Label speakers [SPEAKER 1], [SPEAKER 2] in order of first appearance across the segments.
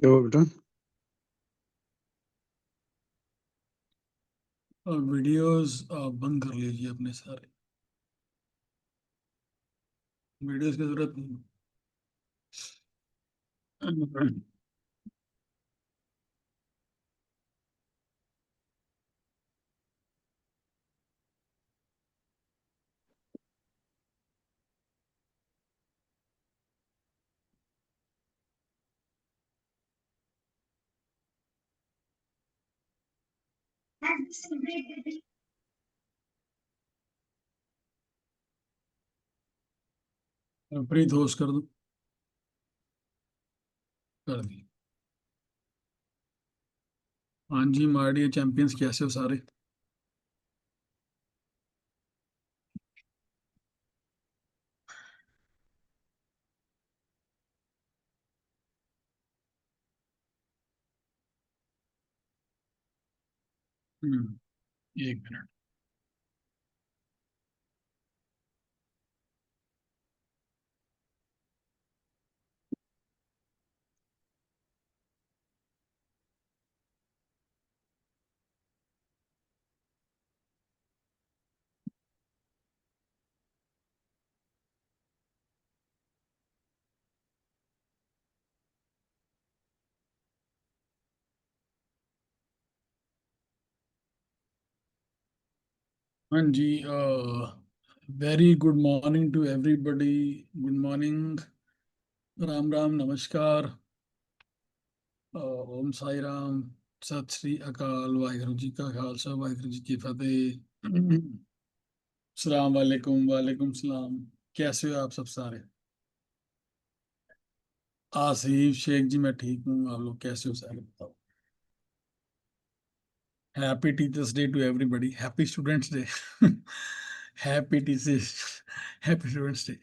[SPEAKER 1] क्या हुआ बेटा?
[SPEAKER 2] और वीडियोस आप बंद कर लीजिए अपने सारे। वीडियोस की जरूरत नहीं। प्रीत होस्ट कर दो। कर दी। हाँ जी, मार्डिया चैंपियंस कैसे हो सारे? एक मिनट। हाँ जी, very good morning to everybody. Good morning. Ram Ram, नमस्कार। ओम साई राम। सत श्री अकाल। वाहिगुरु जी का खालसा, वाहिगुरु जी की फतेह। सलाम वालेकुम, वालेकुम सलाम। कैसे हो आप सब सारे? आसिफ शेख जी, मैं ठीक हूँ। आप लोग कैसे हो सारे, बताओ। Happy teachers day to everybody. Happy students day. Happy teachers. Happy students day.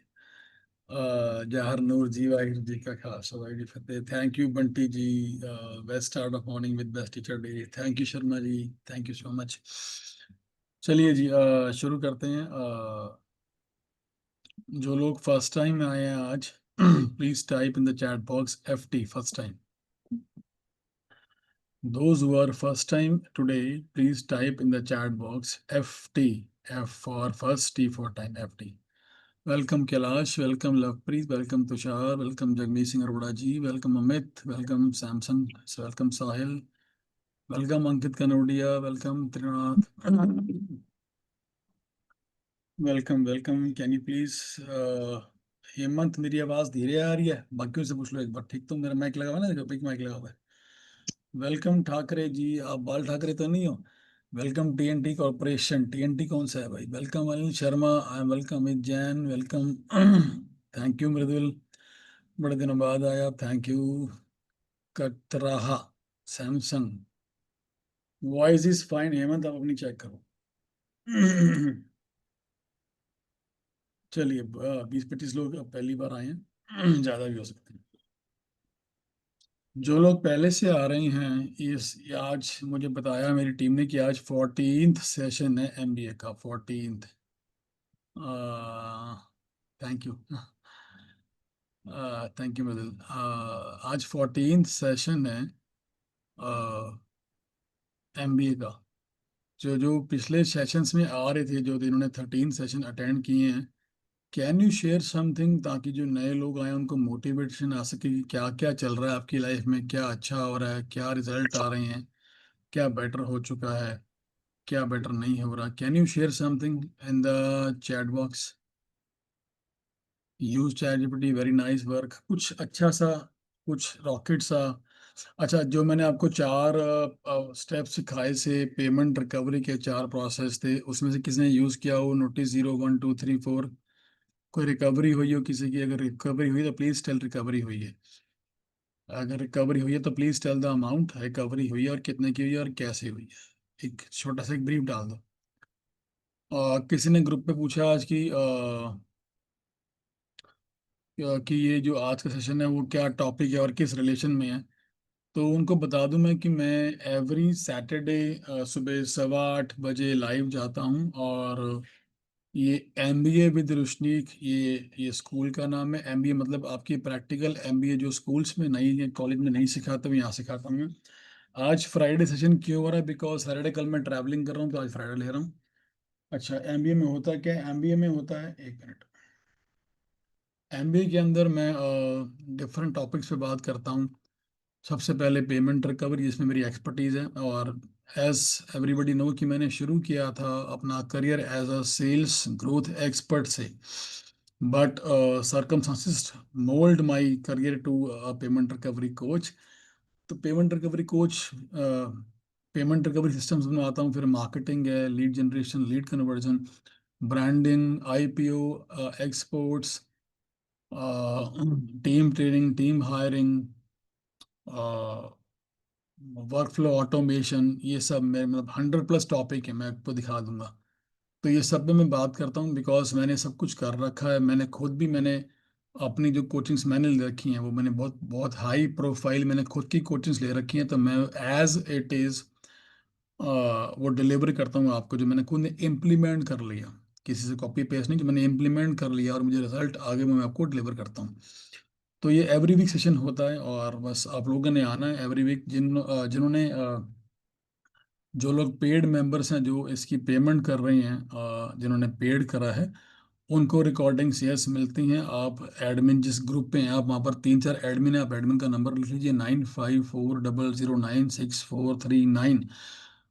[SPEAKER 2] Jawahar Noor ji, Waheguru ji का खालसा, वाहिगुरू जी की Fateh. Thank you Bunty ji. Best start of morning with best teacher day. Thank you Sharma ji. Thank you so much. चलिए जी, शुरू करते हैं। जो लोग फर्स्ट टाइम आए हैं आज, please type in the chat box FT first time. Those who are first time today, please type in the chat box FT. F for first, T for time, FT. Welcome Kailash, welcome Lovepreet, welcome Tushar, welcome Jagmeet Singh Arora ji, welcome Amit, welcome Samson, welcome Sahil, welcome Ankit Kanodia, welcome Trinath. Welcome welcome. Can you please, Hemant, मेरी आवाज धीरे आ रही है? बाकियों से पूछ लो एक बार। ठीक, तो मेरा माइक लगा हुआ है ना, पिक माइक लगा हुआ है। वेलकम ठाकरे जी, आप बाल ठाकरे तो नहीं हो? Welcome TNT corporation. TNT कौन सा है भाई? Welcome Anil Sharma, I am welcome Amit Jain, welcome. Thank you Mridul, बड़े दिनों बाद आया, थैंक यू। कतराहा Samsung. Voice is fine Hemant, आप अपनी चेक करो। चलिए, 20-25 लोग अब पहली बार आए हैं। ज्यादा भी हो सकते हैं। जो लोग पहले से आ रहे हैं, इस आज मुझे बताया मेरी टीम ने कि आज 14th सेशन है MBA का, 14th। Thank you. Thank you Mridul. आज 14th सेशन है MBA का। जो जो पिछले सेशंस में आ रहे थे, जो जिन्होंने 13 सेशन अटेंड किए हैं, कैन यू शेयर समथिंग, ताकि जो नए लोग आए उनको मोटिवेशन आ सके कि क्या क्या चल रहा है आपकी लाइफ में, क्या अच्छा हो रहा है, क्या रिजल्ट आ रहे हैं, क्या बेटर हो चुका है, क्या बेटर नहीं हो रहा। Can you share something in the chat box? Use chat GPT, very nice work. कुछ अच्छा सा, कुछ रॉकेट सा। अच्छा, जो मैंने आपको 4 स्टेप सिखाए थे, पेमेंट रिकवरी के 4 प्रोसेस थे, उसमें से किसने यूज किया हो? नोटिस 0 1 2 3 4। कोई रिकवरी हुई हो किसी की? अगर रिकवरी हुई तो प्लीज टेल रिकवरी हुई है। अगर रिकवरी हुई है तो please tell the amount recovery हुई है, और कितने की हुई है, और कैसे हुई है। एक छोटा सा एक ब्रीफ डाल दो। किसी ने ग्रुप पे पूछा आज कि ये जो आज का सेशन है वो क्या टॉपिक है और किस रिलेशन में है। तो उनको बता दूं मैं कि मैं एवरी सैटरडे सुबह 8:15 बजे लाइव जाता हूं, और ये एमबीए विद रोशनी, ये स्कूल का नाम है। एमबीए मतलब आपकी प्रैक्टिकल एमबीए, जो स्कूल्स में नहीं है, कॉलेज में नहीं सिखाता, मैं यहाँ सिखाता हूँ मैं। आज फ्राइडे सेशन क्यों हो रहा है? बिकॉज सैटरडे कल मैं ट्रैवलिंग कर रहा हूँ, तो आज फ्राइडे ले रहा हूँ। अच्छा, एमबीए में होता क्या है? एमबीए में होता है, एक मिनट। एमबीए के अंदर मैं डिफरेंट टॉपिक्स पे बात करता हूँ। सबसे पहले पेमेंट रिकवरी, जिसमें मेरी एक्सपर्टीज़ है। और एज एवरीबडी नो कि मैंने शुरू किया था अपना career as a sales growth expert से, but circumstances mould my career to payment recovery coach. तो payment recovery coach, payment recovery systems बनाता हूँ, फिर मार्केटिंग है, lead generation, lead conversion, branding, IPO, exports, team training, team hiring, work flow automation, ये सब मैं मतलब 100+ टॉपिक है, मैं आपको दिखा दूंगा। तो ये सब में मैं बात करता हूँ, बिकॉज मैंने सब कुछ कर रखा है। मैंने खुद भी, मैंने अपनी जो कोचिंग्स मैंने ले रखी हैं, वो मैंने बहुत बहुत हाई प्रोफाइल मैंने खुद की कोचिंग्स ले रखी हैं। तो मैं एज इट इज़ वो डिलीवर करता हूँ आपको, जो मैंने खुद ने इम्प्लीमेंट कर लिया, किसी से कॉपी पेस्ट नहीं, जो मैंने इम्प्लीमेंट कर लिया और मुझे रिजल्ट आगे मैं आपको डिलीवर करता हूँ। तो ये एवरी वीक सेशन होता है, और बस आप लोगों ने आना है एवरी वीक। जिन्होंने जो लोग पेड मेंबर्स हैं, जो इसकी पेमेंट कर रहे हैं, जिन्होंने पेड करा है, उनको रिकॉर्डिंग्स यस मिलती हैं। आप एडमिन जिस ग्रुप पे हैं, आप वहाँ पर 3-4 एडमिन है, आप एडमिन का नंबर लिख लीजिए, 9540096439।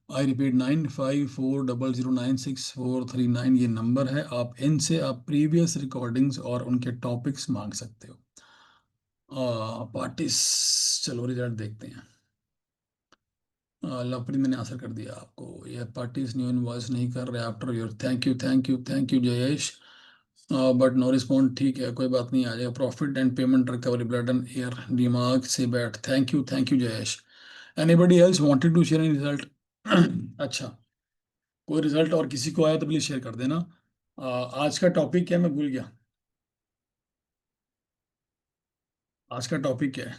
[SPEAKER 2] आई रिपीट, 9540096439, ये नंबर है। आप इनसे आप प्रीवियस रिकॉर्डिंग्स और उनके टॉपिक्स मांग सकते हो। पार्टिस, चलो रिजल्ट देखते हैं। लवप्रीत, मैंने आंसर कर दिया आपको। ये पार्टीज न्यू इनवॉइस नहीं कर रहे after your, thank you thank you thank you Jayesh, but no respond. ठीक है, कोई बात नहीं, आ जाएगा। Profit and payment recovery, blood and air, दिमाग से बैठ, thank you Jayesh. Anybody else wanted to share any result? अच्छा, कोई रिजल्ट और किसी को आया तो प्लीज शेयर कर देना। आज का टॉपिक क्या है, मैं भूल गया। आज का टॉपिक क्या है?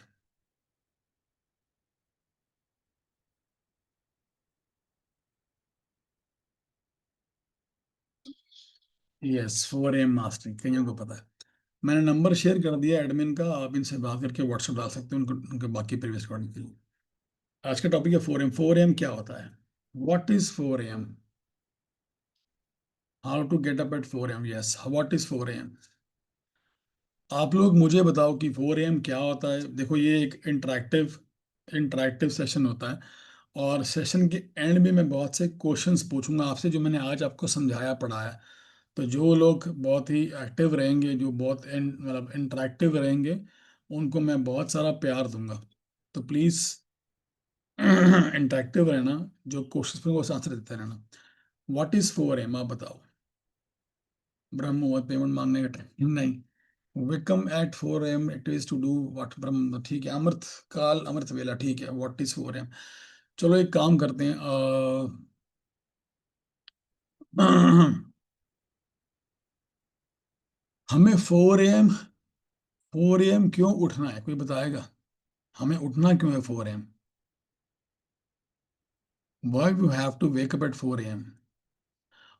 [SPEAKER 2] यस, 4 AM मास्टरिंग, कईयों को पता है। मैंने नंबर शेयर कर दिया एडमिन का, आप इनसे बात करके व्हाट्सएप डाल सकते हैं उनको, उनके बाकी प्रीवियस रिकॉर्डिंग के लिए। आज का टॉपिक है 4 AM। 4 AM क्या होता है? What is 4 AM? How to get up at 4 AM? Yes, what is 4 AM? आप लोग मुझे बताओ कि 4 AM क्या होता है। देखो, ये एक इंटरेक्टिव इंटरेक्टिव सेशन होता है, और सेशन के एंड में मैं बहुत से क्वेश्चंस पूछूंगा आपसे, जो मैंने आज आपको समझाया पढ़ाया। तो जो लोग बहुत ही एक्टिव रहेंगे, जो बहुत मतलब इंटरेक्टिव रहेंगे, उनको मैं बहुत सारा प्यार दूंगा। तो प्लीज़ इंटरेक्टिव रहना, जो क्वेश्चन पे वो आंसर देते रहना। व्हाट इज 4 AM, आप बताओ। ब्रह्म मुहूर्त, पेमेंट मांगने का टाइम नहीं। We come at 4 AM, it is to do what? ब्रह्म, ठीक है। अमृत काल, अमृत वेला, ठीक है। What is 4 AM? चलो एक काम करते हैं, हमें 4 AM क्यों उठना है, कोई बताएगा? हमें उठना क्यों है 4 AM? Why you have to wake up at 4 AM?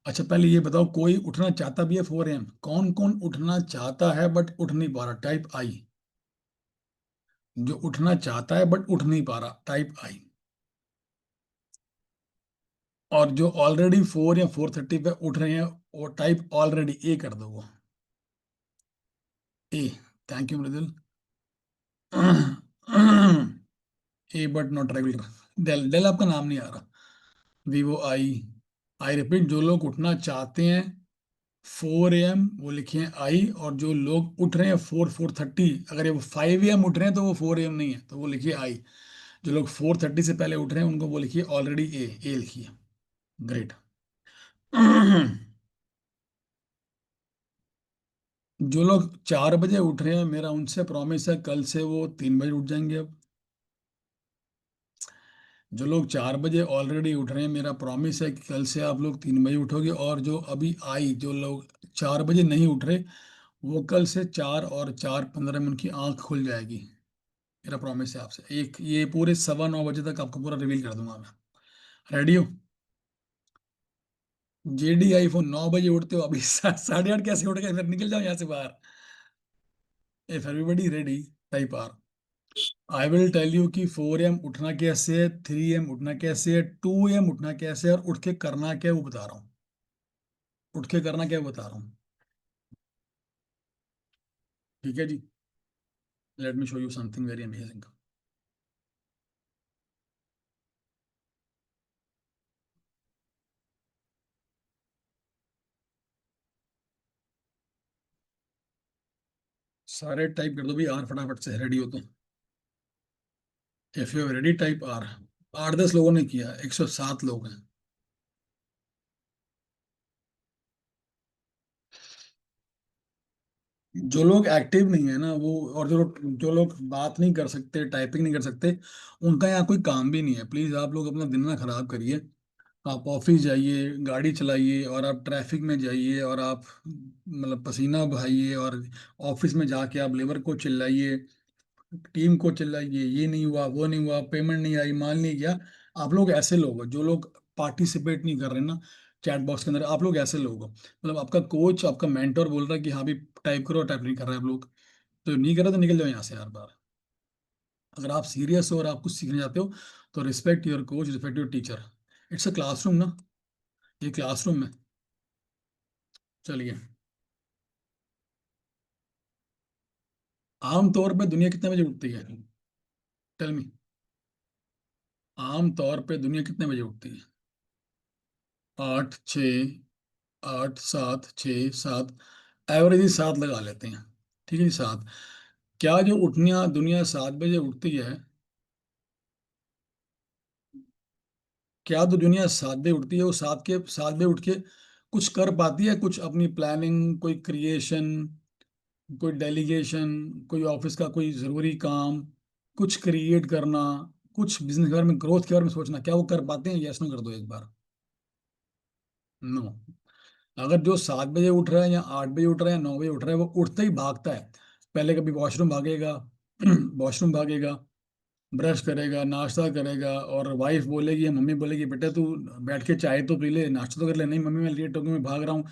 [SPEAKER 2] अच्छा, पहले ये बताओ, कोई उठना चाहता भी है 4 AM? कौन कौन उठना चाहता है बट उठ नहीं पा रहा? टाइप आई। जो उठना चाहता है बट उठ नहीं पा रहा, टाइप आई। और जो ऑलरेडी 4 या 4:30 पे उठ रहे हैं, वो टाइप ऑलरेडी, ए कर दो वो। Uh, thank you Mridul. Uh but not regular. डेल, डेल आपका नाम नहीं आ रहा। Vivo I. आई रिपीट, जो लोग उठना चाहते हैं 4 AM, वो लिखे आई। और जो लोग उठ रहे हैं 4:30, अगर ये वो 5 AM उठ रहे हैं तो वो 4 AM नहीं है, तो वो लिखिए आई। जो लोग 4:30 से पहले उठ रहे हैं, उनको वो लिखिए ऑलरेडी, ए लिखिए। ग्रेट। जो लोग 4 बजे उठ रहे हैं, मेरा उनसे प्रॉमिस है, कल से वो 3 बजे उठ जाएंगे अब। जो लोग 4 बजे ऑलरेडी उठ रहे हैं, मेरा प्रॉमिस है कि कल से आप लोग 3 बजे उठोगे। और जो अभी आई, जो लोग 4 बजे नहीं उठ रहे, वो कल से 4 और 4:15 में उनकी आंख खुल जाएगी। मेरा प्रॉमिस है आपसे, एक ये पूरे 9:15 बजे तक आपको पूरा रिवील कर दूंगा मैं। रेडी हो? जेडी आईफोन 9 बजे उठते हो, अभी 8:30 कैसे उठ गए? फिर निकल जाओ यहाँ से बाहर। If everybody ready, type R. I will tell you कि 4 AM उठना कैसे है, 3 AM उठना कैसे है, 2 AM उठना कैसे है, और उठ के करना क्या है वो बता रहा हूँ। उठ के करना क्या है वो बता रहा हूँ। ठीक है जी। Let me show you something very amazing. सारे टाइप कर दो भी आर, फटाफट से रेडी हो तो। If you ready type R. 8-10 लोगों ने किया, 107 लोग हैं। जो लोग एक्टिव नहीं है ना वो, और जो लोग बात नहीं कर सकते, टाइपिंग नहीं कर सकते, उनका यहाँ कोई काम भी नहीं है। प्लीज आप लोग अपना दिन ना खराब करिए। आप ऑफिस जाइए, गाड़ी चलाइए, और आप ट्रैफिक में जाइए, और आप मतलब पसीना बहाइए, और ऑफिस में जाके आप लेबर को चिल्लाइए, टीम को चिल्लाइए, ये नहीं हुआ, वो नहीं हुआ, पेमेंट नहीं आई, माल नहीं गया। आप लोग ऐसे लोग हो जो लोग पार्टिसिपेट नहीं कर रहे ना चैट बॉक्स के अंदर, आप लोग ऐसे लोग हो। मतलब आपका कोच, आपका मेंटर बोल रहा है कि हाँ भी टाइप करो, टाइप नहीं कर रहे हैं आप लोग। तो नहीं कर रहे तो निकल जाओ यहाँ से यार बार। अगर आप सीरियस हो और आप कुछ सीखने जाते हो, तो respect your coach, respect your teacher. It's a classroom ना, ये क्लासरूम है। चलिए। आमतौर पे दुनिया कितने बजे उठती है? Tell me. आम तौर पे दुनिया कितने बजे उठती है? 8, 6, 8, 7, 6, 7। एवरेज ही 7 लगा लेते हैं। ठीक है जी, 7। क्या जो उठनिया दुनिया 7 बजे उठती है, क्या जो दुनिया 7 बजे उठती है वो 7 बजे उठ के कुछ कर पाती है? कुछ अपनी प्लानिंग, कोई क्रिएशन, कोई डेलीगेशन, कोई ऑफिस का कोई ज़रूरी काम, कुछ क्रिएट करना, कुछ बिजनेस के बारे में, ग्रोथ के बारे में सोचना, क्या वो कर पाते हैं? यस नो कर दो एक बार। नो। अगर जो 7 बजे उठ रहा है, या 8 बजे उठ रहा है, या 9 बजे उठ रहा है, वो उठते ही भागता है। पहले कभी वॉशरूम भागेगा, वॉशरूम भागेगा, ब्रश करेगा, नाश्ता करेगा, और वाइफ बोलेगी या मम्मी बोलेगी बेटा तू बैठ के चाय तो पी ले, नाश्ता तो कर ले। नहीं मम्मी मैं लेट हो गया, मैं भाग रहा हूँ,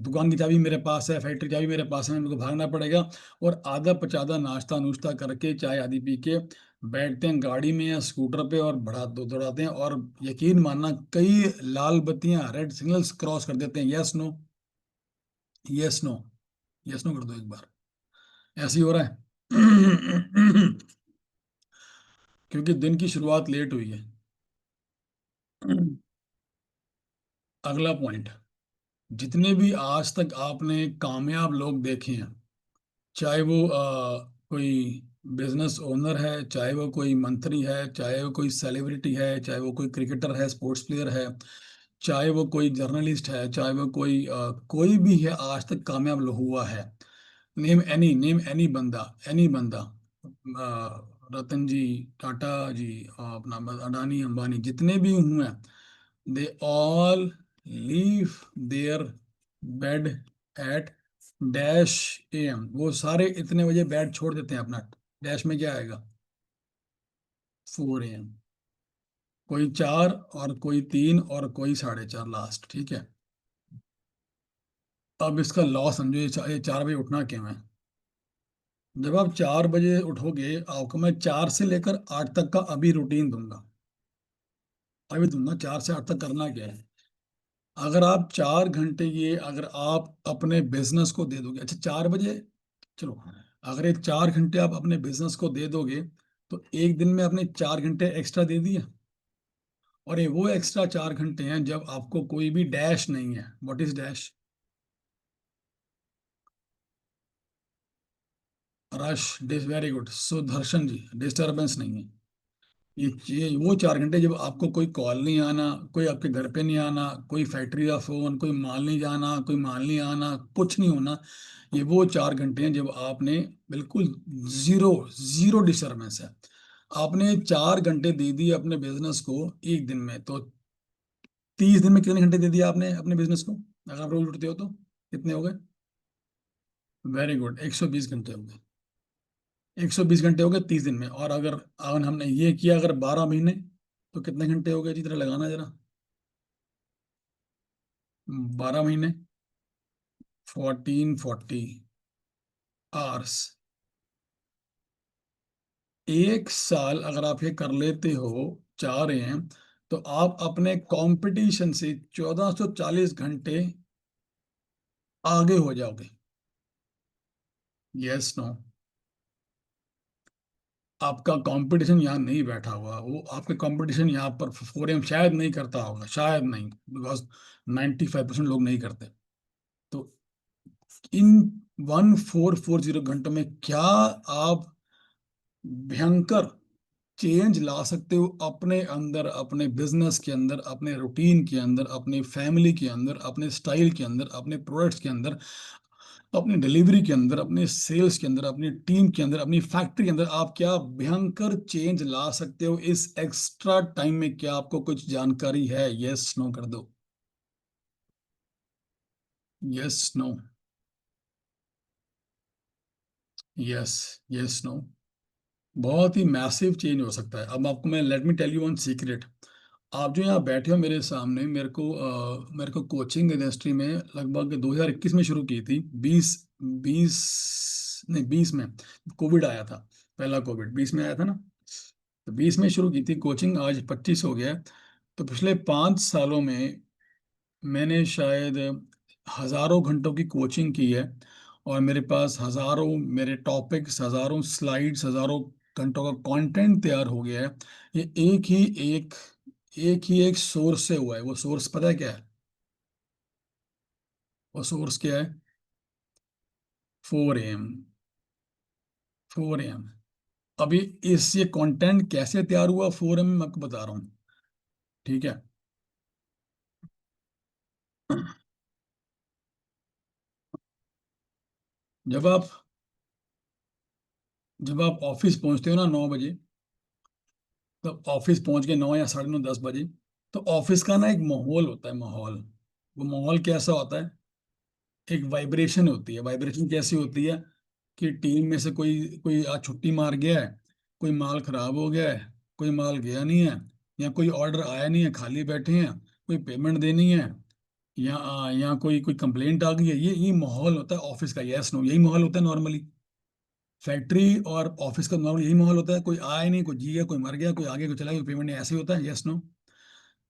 [SPEAKER 2] दुकान की चाबी मेरे पास है, फैक्ट्री की चाबी मेरे पास है, मेरे को भागना पड़ेगा। और आधा पचाधा नाश्ता नुश्ता करके, चाय आदि पी के बैठते हैं गाड़ी में या स्कूटर पे, और बढ़ा दो दौड़ाते हैं, और यकीन मानना कई लाल बत्तियां, रेड सिग्नल्स क्रॉस कर देते हैं। Yes no, yes no, yes no कर दो एक बार। ऐसे ही हो रहा है। क्योंकि दिन की शुरुआत लेट हुई है। अगला पॉइंट। जितने भी आज तक आपने कामयाब लोग देखे हैं, चाहे वो कोई बिजनेस ओनर है, चाहे वो कोई मंत्री है, चाहे वो कोई सेलिब्रिटी है, चाहे वो कोई क्रिकेटर है, स्पोर्ट्स प्लेयर है, चाहे वो कोई जर्नलिस्ट है, चाहे वो कोई भी है आज तक कामयाब हुआ है। नेम एनी बंदा, एनी बंदा, रतन जी, टाटा जी, अपना अडानी अंबानी, जितने भी हुए हैं, they all leave their bed at -AM। वो सारे इतने बजे बेड छोड़ देते हैं अपना। डैश में क्या आएगा? 4 AM। कोई 4, और कोई 3, और कोई 4:30 लास्ट। ठीक है। अब इसका लॉ समझो, ये 4 बजे उठना क्यों है? जब आप 4 बजे उठोगे, आपको मैं 4 से लेकर 8 तक का अभी रूटीन दूंगा। अभी दूंगा 4 से 8 तक करना क्या है। अगर आप 4 घंटे ये, अगर आप अपने बिजनेस को दे दोगे, अच्छा 4 बजे, चलो, अगर ये 4 घंटे आप अपने बिजनेस को दे दोगे, तो एक दिन में आपने 4 घंटे एक्स्ट्रा दे दिए। और ये वो एक्स्ट्रा 4 घंटे हैं जब आपको कोई भी डैश नहीं है। What is dash? Rush. This very good Sudarshan ji, disturbance नहीं है। ये वो 4 घंटे जब आपको कोई कॉल नहीं आना, कोई आपके घर पे नहीं आना, कोई फैक्ट्री का फोन, कोई माल नहीं जाना, कोई माल नहीं आना, कुछ नहीं होना। ये वो 4 घंटे हैं जब आपने बिल्कुल जीरो, जीरो डिस्टर्बेंस है। आपने 4 घंटे दे दिए अपने बिजनेस को एक दिन में, तो 30 दिन में कितने घंटे दे दिया आपने अपने बिजनेस को? अगर आप रोज उठते हो तो कितने हो गए? वेरी गुड, 120 घंटे हो गए। 120 घंटे हो गए 30 दिन में। और अगर अगर हमने ये किया अगर 12 महीने, तो कितने घंटे हो गए जी? जरा लगाना जरा। 12 महीने, 1440 आवर्स। 1 साल अगर आप ये कर लेते हो, चाह रहे हैं, तो आप अपने कंपटीशन से 1440 घंटे आगे हो जाओगे। Yes no? आपका कंपटीशन यहाँ नहीं बैठा हुआ, वो आपके कंपटीशन यहाँ पर 4M शायद नहीं करता होगा, शायद नहीं, बिकॉज 95% लोग नहीं करते। तो इन 1440 घंटों में क्या आप भयंकर चेंज ला सकते हो अपने अंदर, अपने बिजनेस के अंदर, अपने रूटीन के अंदर, अपनी फैमिली के अंदर, अपने स्टाइल के अंदर, अपने प्रोडक्ट्स के अंदर, अपनी डिलीवरी के अंदर, अपने सेल्स के अंदर, अपनी टीम के अंदर, अपनी फैक्ट्री के अंदर आप क्या भयंकर चेंज ला सकते हो इस एक्स्ट्रा टाइम में? क्या आपको कुछ जानकारी है? यस नो कर दो। Yes no? Yes, yes no? बहुत ही मैसिव चेंज हो सकता है। अब आपको मैं, let me tell you one secret. आप जो यहाँ बैठे हो मेरे सामने, मेरे को कोचिंग इंडस्ट्री में लगभग 2021 में शुरू की थी। 20 20 नहीं, 20 में कोविड आया था। पहला कोविड 20 में आया था ना, तो 20 में शुरू की थी कोचिंग, आज 25 हो गया है। तो पिछले 5 सालों में मैंने शायद हजारों घंटों की कोचिंग की है, और मेरे पास हजारों मेरे टॉपिक्स, हजारों स्लाइड्स, हजारों घंटों का कंटेंट तैयार हो गया है। ये एक ही एक सोर्स से हुआ है। वो सोर्स पता है क्या है? वो सोर्स क्या है? 4 AM। 4 AM। अभी इस ये कंटेंट कैसे तैयार हुआ 4 AM मैं आपको बता रहा हूँ। ठीक है? जब आप जब आप ऑफिस पहुंचते हो ना 9 बजे, तो ऑफिस पहुंच के 9 या 9:30 10 बजे, तो ऑफिस का ना एक माहौल होता है, माहौल। वो माहौल कैसा होता है? एक वाइब्रेशन होती है। वाइब्रेशन कैसी होती है? कि टीम में से कोई कोई आज छुट्टी मार गया है, कोई माल खराब हो गया है, कोई माल गया नहीं है, या कोई ऑर्डर आया नहीं है, खाली बैठे हैं, कोई पेमेंट देनी है, या कोई कोई कंप्लेंट आ गई है। ये माहौल होता है ऑफिस का। Yes no? यही माहौल होता है नॉर्मली। फैक्ट्री और ऑफिस का नॉर्मल यही माहौल होता है। कोई आया नहीं, कोई जी गया, कोई मर गया, कोई आगे कोई चला गया, पेमेंट नहीं, ऐसे ही होता है। Yes no?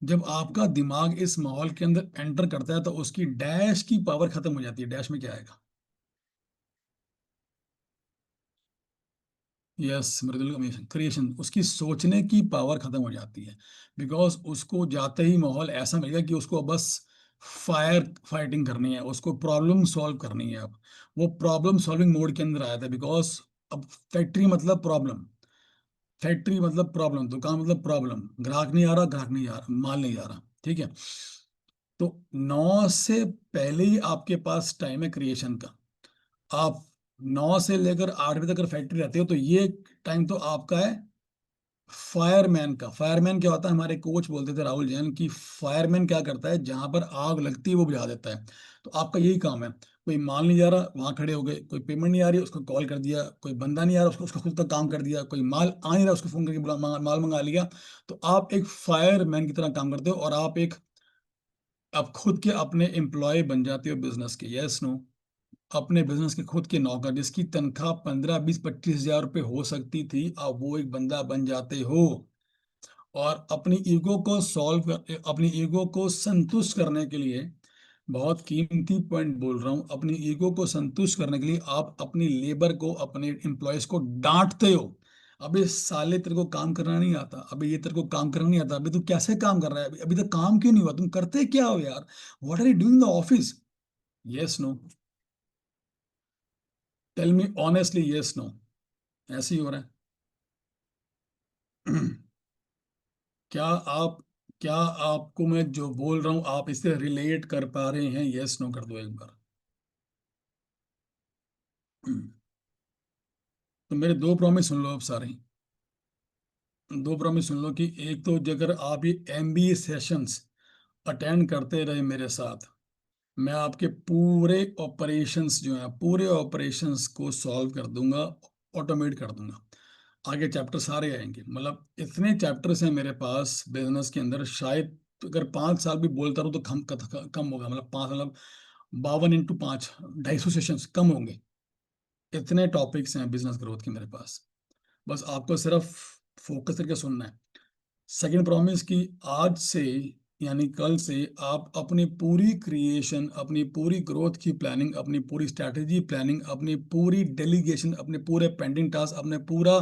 [SPEAKER 2] जब आपका दिमाग इस माहौल के अंदर एंटर करता है, तो उसकी डैश की पावर खत्म हो जाती है। डैश में क्या आएगा? यस, मृदुल क्रिएशन। उसकी सोचने की पावर खत्म हो जाती है, बिकॉज उसको जाते ही माहौल ऐसा मिलेगा कि उसको बस फाइटिंग करनी है, उसको प्रॉब्लम सॉल्व करनी है। अब वो प्रॉब्लम सॉल्विंग मोड के अंदर आया था, बिकॉज अब फैक्ट्री मतलब प्रॉब्लम, फैक्ट्री मतलब प्रॉब्लम, दुकान मतलब प्रॉब्लम, ग्राहक नहीं आ रहा, ग्राहक नहीं आ रहा, माल नहीं जा रहा। ठीक है? तो 9 से पहले ही आपके पास टाइम है क्रिएशन का। आप 9 से लेकर 8 बजे तक अगर फैक्ट्री रहती हो, तो ये टाइम तो आपका है फायरमैन का। फायरमैन क्या होता है? हमारे कोच बोलते थे, राहुल जैन, की फायरमैन क्या करता है? जहां पर आग लगती है वो बुझा देता है। तो आपका यही काम है। कोई माल नहीं जा रहा, वहां खड़े हो गए। कोई पेमेंट नहीं आ रही, उसको कॉल कर दिया। कोई बंदा नहीं आ रहा, उसको उसका खुद का काम कर दिया। कोई माल आ नहीं रहा, उसको फोन करके माल मंगा लिया। तो आप एक फायरमैन की तरह काम करते हो, और आप खुद के अपने एम्प्लॉय बन जाते हो बिजनेस के। Yes no? अपने बिजनेस के खुद के नौकर, जिसकी तनख्वाह 15 20 25 हजार रुपये हो सकती थी, अब वो एक बंदा बन जाते हो। और अपनी ईगो को संतुष्ट करने के लिए, बहुत कीमती पॉइंट बोल रहा हूँ, अपनी ईगो को संतुष्ट करने के लिए आप अपनी लेबर को, अपने एम्प्लॉयज को डांटते हो। अबे साले, तेरे को काम करना नहीं आता? अबे ये तेरे को काम करना नहीं आता? अबे तू कैसे काम कर रहा है? अभी तक काम क्यों नहीं हुआ? तुम करते क्या हो यार? What are you doing in the office? Yes no? Tell me honestly, yes no? ऐसे ही हो रहा है। क्या आप क्या आपको मैं जो बोल रहा हूँ, आप इससे रिलेट कर पा रहे हैं? यस नो कर दो एक बार। तो मेरे दो प्रॉमिस सुन लो अब सारे ही। दो प्रॉमिस सुन लो कि एक तो, अगर आप ये MBA सेशंस अटेंड करते रहे मेरे साथ, मैं आपके पूरे ऑपरेशंस जो है, पूरे ऑपरेशंस को सॉल्व कर दूंगा, ऑटोमेट कर दूंगा। आगे चैप्टर सारे आएंगे, मतलब इतने चैप्टर्स हैं मेरे पास बिजनेस के अंदर, शायद तो अगर 5 साल भी बोलता रहूँ तो कम कम होगा, मतलब 5 मतलब 52 × 5 250 सेशंस कम होंगे। इतने टॉपिक्स हैं बिजनेस ग्रोथ के मेरे पास, बस आपको सिर्फ फोकस करके सुनना है। सेकंड प्रॉमिस कि आज से यानी कल से आप अपनी पूरी क्रिएशन, अपनी पूरी ग्रोथ की प्लानिंग, अपनी पूरी स्ट्रैटेजी प्लानिंग, अपनी पूरी डेलीगेशन, अपने पूरे पेंडिंग टास्क, अपने पूरा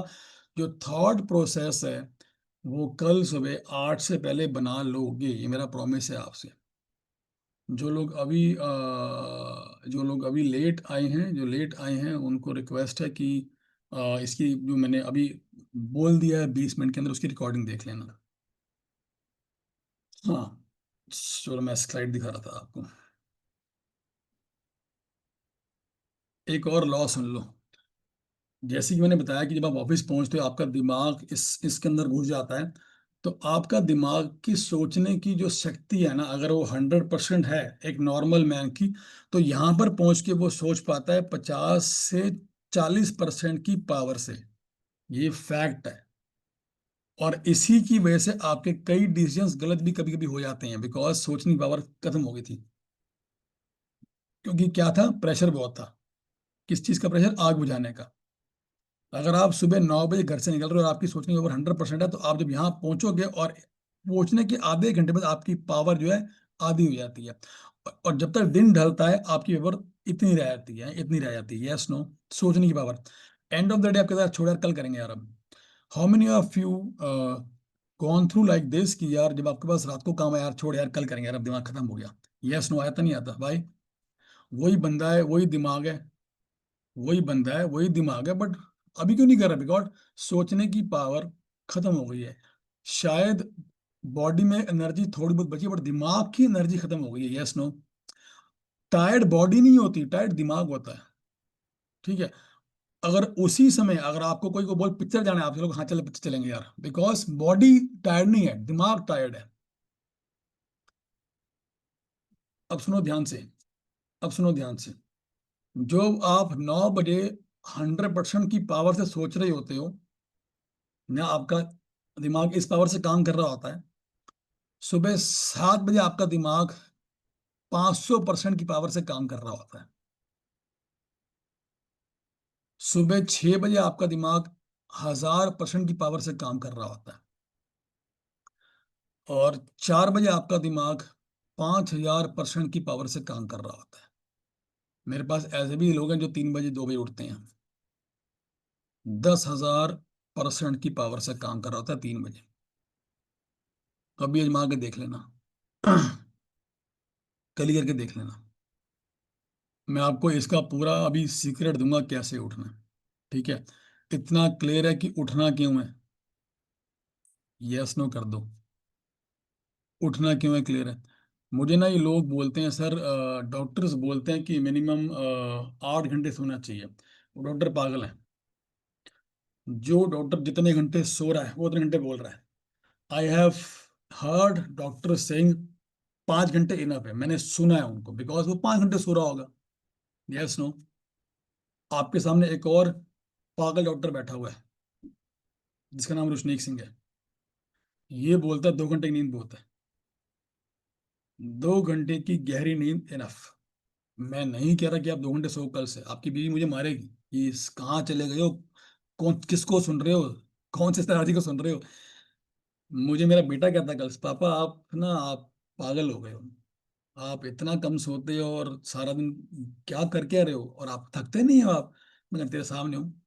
[SPEAKER 2] जो थॉट प्रोसेस है वो कल सुबह 8 से पहले बना लोगे। ये मेरा प्रॉमिस है आपसे। जो लोग अभी लेट आए हैं उनको रिक्वेस्ट है कि इसकी जो मैंने अभी बोल दिया है 20 मिनट के अंदर, उसकी रिकॉर्डिंग देख लेना। हाँ, चलो मैं स्लाइड दिखा रहा था आपको। एक और लॉ सुन लो। जैसे कि मैंने बताया कि जब आप ऑफिस पहुंचते हो आपका दिमाग इसके अंदर घुस जाता है, तो आपका दिमाग की सोचने की जो शक्ति है ना, अगर वो 100% है एक नॉर्मल मैन की, तो यहाँ पर पहुंच के वो सोच पाता है 50 से 40% की पावर से। ये फैक्ट है। और इसी की वजह से आपके कई डिसीजंस गलत भी कभी कभी हो जाते हैं, बिकॉज सोचने की पावर खत्म हो गई थी। क्योंकि क्या था, प्रेशर बहुत था। किस चीज का प्रेशर? आग बुझाने का। अगर आप सुबह 9 बजे घर से निकल रहे हो और आपकी सोचने की ओवर 100% है, तो आप जब यहाँ पहुंचोगे और पहुंचने के आधे घंटे बाद आपकी पावर जो है आधी हो जाती है। और जब तक दिन ढलता है आपकी पावर इतनी रह जाती है। Yes no? सोचने की power. End of the day आपके साथ छोड़ यार, कल करेंगे यार। अब how many of you gone through like this कि यार जब आपके पास रात को काम है, यार छोड़ यार कल करेंगे यार, अब दिमाग खत्म हो गया। Yes no? आता नहीं आता भाई? वही बंदा है, वही दिमाग है, वही बंदा है, वही दिमाग है, बट अभी क्यों नहीं कर रहा? बिकॉज सोचने की पावर खत्म हो गई है। शायद बॉडी में एनर्जी थोड़ी बहुत बची, बट दिमाग की एनर्जी खत्म हो गई है। Yes no? टायर्ड बॉडी नहीं होती, टायर्ड दिमाग होता है। ठीक है? अगर उसी समय अगर आपको कोई को बोल पिक्चर जाना है, आप लोग हाँ चले पिक्चर चलेंगे यार, बिकॉज बॉडी टायर्ड नहीं है, दिमाग टायर्ड है। अब सुनो ध्यान से, अब सुनो ध्यान से। जो आप 9 बजे 100% की पावर से सोच रहे होते हो ना, आपका दिमाग इस पावर से काम कर रहा होता है। सुबह 7 बजे आपका दिमाग 500% की पावर से काम कर रहा होता है। सुबह 6 बजे आपका दिमाग 1000% की पावर से काम कर रहा होता है। और 4 बजे आपका दिमाग 5000% की पावर से काम कर रहा होता है। मेरे पास ऐसे भी लोग हैं जो 3 बजे 2 बजे उठते हैं, 10,000% की पावर से काम कर रहा होता है 3 बजे। कभी आजमा के देख लेना। कल ही करके देख लेना। मैं आपको इसका पूरा अभी सीक्रेट दूंगा कैसे उठना है। ठीक है? इतना क्लियर है कि उठना क्यों है। यस नो कर दो। उठना क्यों है क्लियर है। मुझे ना ये लोग बोलते हैं सर, डॉक्टर्स बोलते हैं कि मिनिमम 8 घंटे सोना चाहिए। वो डॉक्टर पागल है। जो डॉक्टर जितने घंटे सो रहा है वो उतने घंटे बोल रहा है। I have heard doctor saying 5 घंटे इनफ है। मैंने सुना है उनको, बिकॉज वो 5 घंटे सो रहा होगा। Yes no? आपके सामने एक और पागल डॉक्टर बैठा हुआ है जिसका नाम रुशनीक सिंह है। ये बोलता है 2 घंटे की नींद बहुत है। 2 घंटे की गहरी नींद इनफ। मैं नहीं कह रहा कि आप 2 घंटे सो, कल से आपकी बीवी मुझे मारेगी कि कहाँ चले गए हो, कौन किसको सुन रहे हो, कौन से शरारती को सुन रहे हो। मुझे मेरा बेटा कहता है कल से, पापा आप पागल हो गए हो। आप इतना कम सोते हो और सारा दिन क्या करके आ रहे हो, और आप थकते नहीं हो आप? मैं तेरे सामने हूँ,